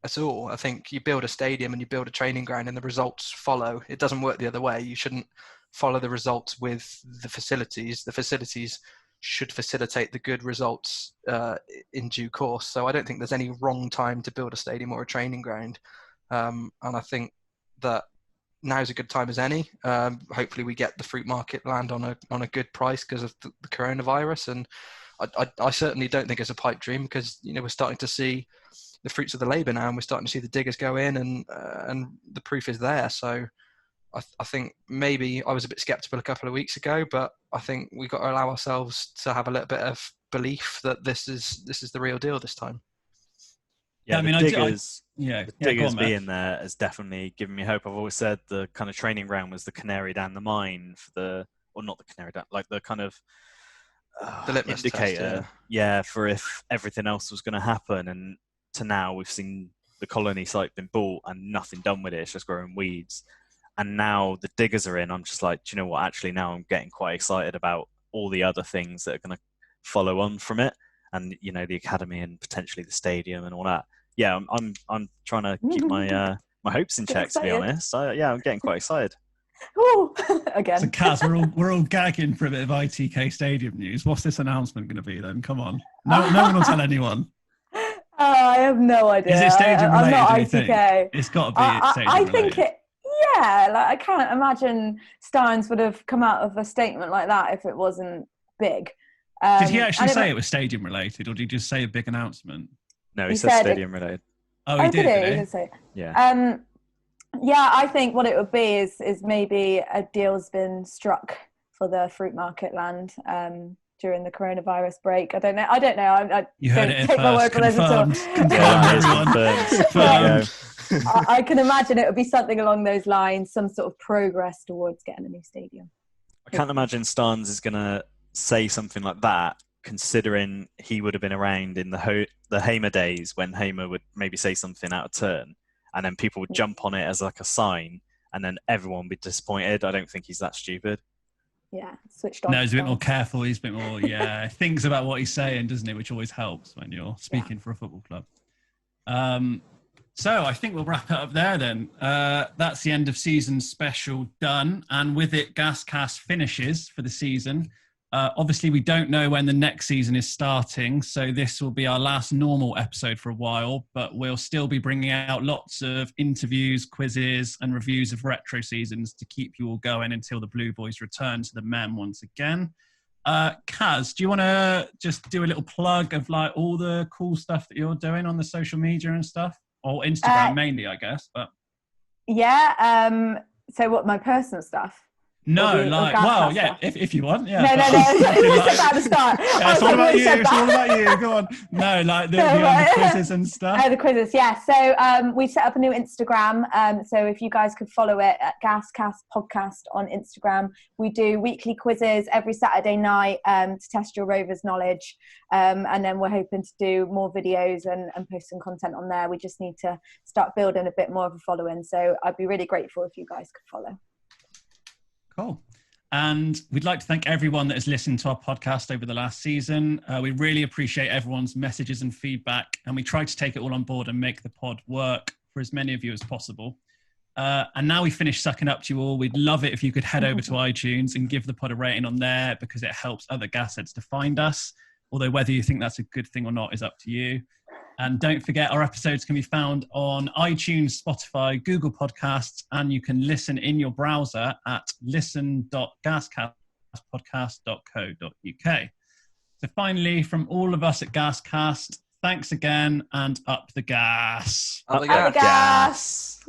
at all. I think you build a stadium and you build a training ground and the results follow. It doesn't work the other way. You shouldn't follow the results with the facilities. The facilities should facilitate the good results in due course. So I don't think there's any wrong time to build a stadium or a training ground. And I think that now's a good time as any. Hopefully we get the fruit market land on a good price because of the coronavirus. And I certainly don't think it's a pipe dream because, you know, we're starting to see the fruits of the labour now, and we're starting to see the diggers go in, and the proof is there. So I think maybe I was a bit sceptical a couple of weeks ago, but I think we've got to allow ourselves to have a little bit of belief that this is the real deal this time. Yeah, I mean, the diggers on, being there has definitely given me hope. I've always said the kind of training ground was the canary down the mine or not the canary down, like the kind of the litmus indicator, test, for if everything else was going to happen. And to now, we've seen the colony site been bought and nothing done with it. It's just growing weeds. And now the diggers are in. I'm just like, do you know what? Actually, now I'm getting quite excited about all the other things that are going to follow on from it, and you know, the academy and potentially the stadium and all that. Yeah, I'm trying to keep my my hopes in check, to be honest. So yeah, I'm getting quite excited. Ooh, again. So, Caz, we're all gagging for a bit of ITK Stadium news. What's this announcement going to be then? Come on, no one will tell anyone. I have no idea. Is it stadium related? I'm not do you ITK. think? It's got to be stadium I related. think it. Yeah, like I can't imagine Steins would have come out of a statement like that if it wasn't big. Did he actually say it was stadium related, or did he just say a big announcement? No, he said stadium related. Oh, he did. He did say it. Yeah. Yeah, I think what it would be is maybe a deal's been struck for the fruit market land during the coronavirus break. I don't know. You heard don't it take my word for those at all. Confirmed. I can imagine it would be something along those lines, some sort of progress towards getting a new stadium. I can't imagine Starnes is going to say something like that, considering he would have been around in the Hamer days when Hamer would maybe say something out of turn, and then people would jump on it as like a sign, and then everyone would be disappointed. I don't think he's that stupid. switched on. No, he's a bit more careful. He's a bit more, thinks about what he's saying, doesn't he? Which always helps when you're speaking for a football club. So I think we'll wrap it up there then. That's the end of season special done. And with it, GasCast finishes for the season. Obviously, we don't know when the next season is starting, so this will be our last normal episode for a while, but we'll still be bringing out lots of interviews, quizzes, and reviews of retro seasons to keep you all going until the Blue Boys return to the Mem once again. Caz, do you want to just do a little plug of like all the cool stuff that you're doing on the social media and stuff? Or Instagram mainly, I guess. But so what, my personal stuff? No, if you want, No, it's about the start. It's all about you. It's all about you. Go on. No, like the quizzes and stuff. Oh, the quizzes, yeah. So we set up a new Instagram. So if you guys could follow it at GasCast Podcast on Instagram. We do weekly quizzes every Saturday night to test your Rovers knowledge. And then we're hoping to do more videos and post some content on there. We just need to start building a bit more of a following. So I'd be really grateful if you guys could follow. Cool. And we'd like to thank everyone that has listened to our podcast over the last season. We really appreciate everyone's messages and feedback, and we try to take it all on board and make the pod work for as many of you as possible. And now we finish sucking up to you all. We'd love it if you could head over to iTunes and give the pod a rating on there, because it helps other gasheads to find us. Although whether you think that's a good thing or not is up to you. And don't forget, our episodes can be found on iTunes, Spotify, Google Podcasts, and you can listen in your browser at listen.gascastpodcast.co.uk. So finally, from all of us at GasCast, thanks again, and up the gas. Up the gas.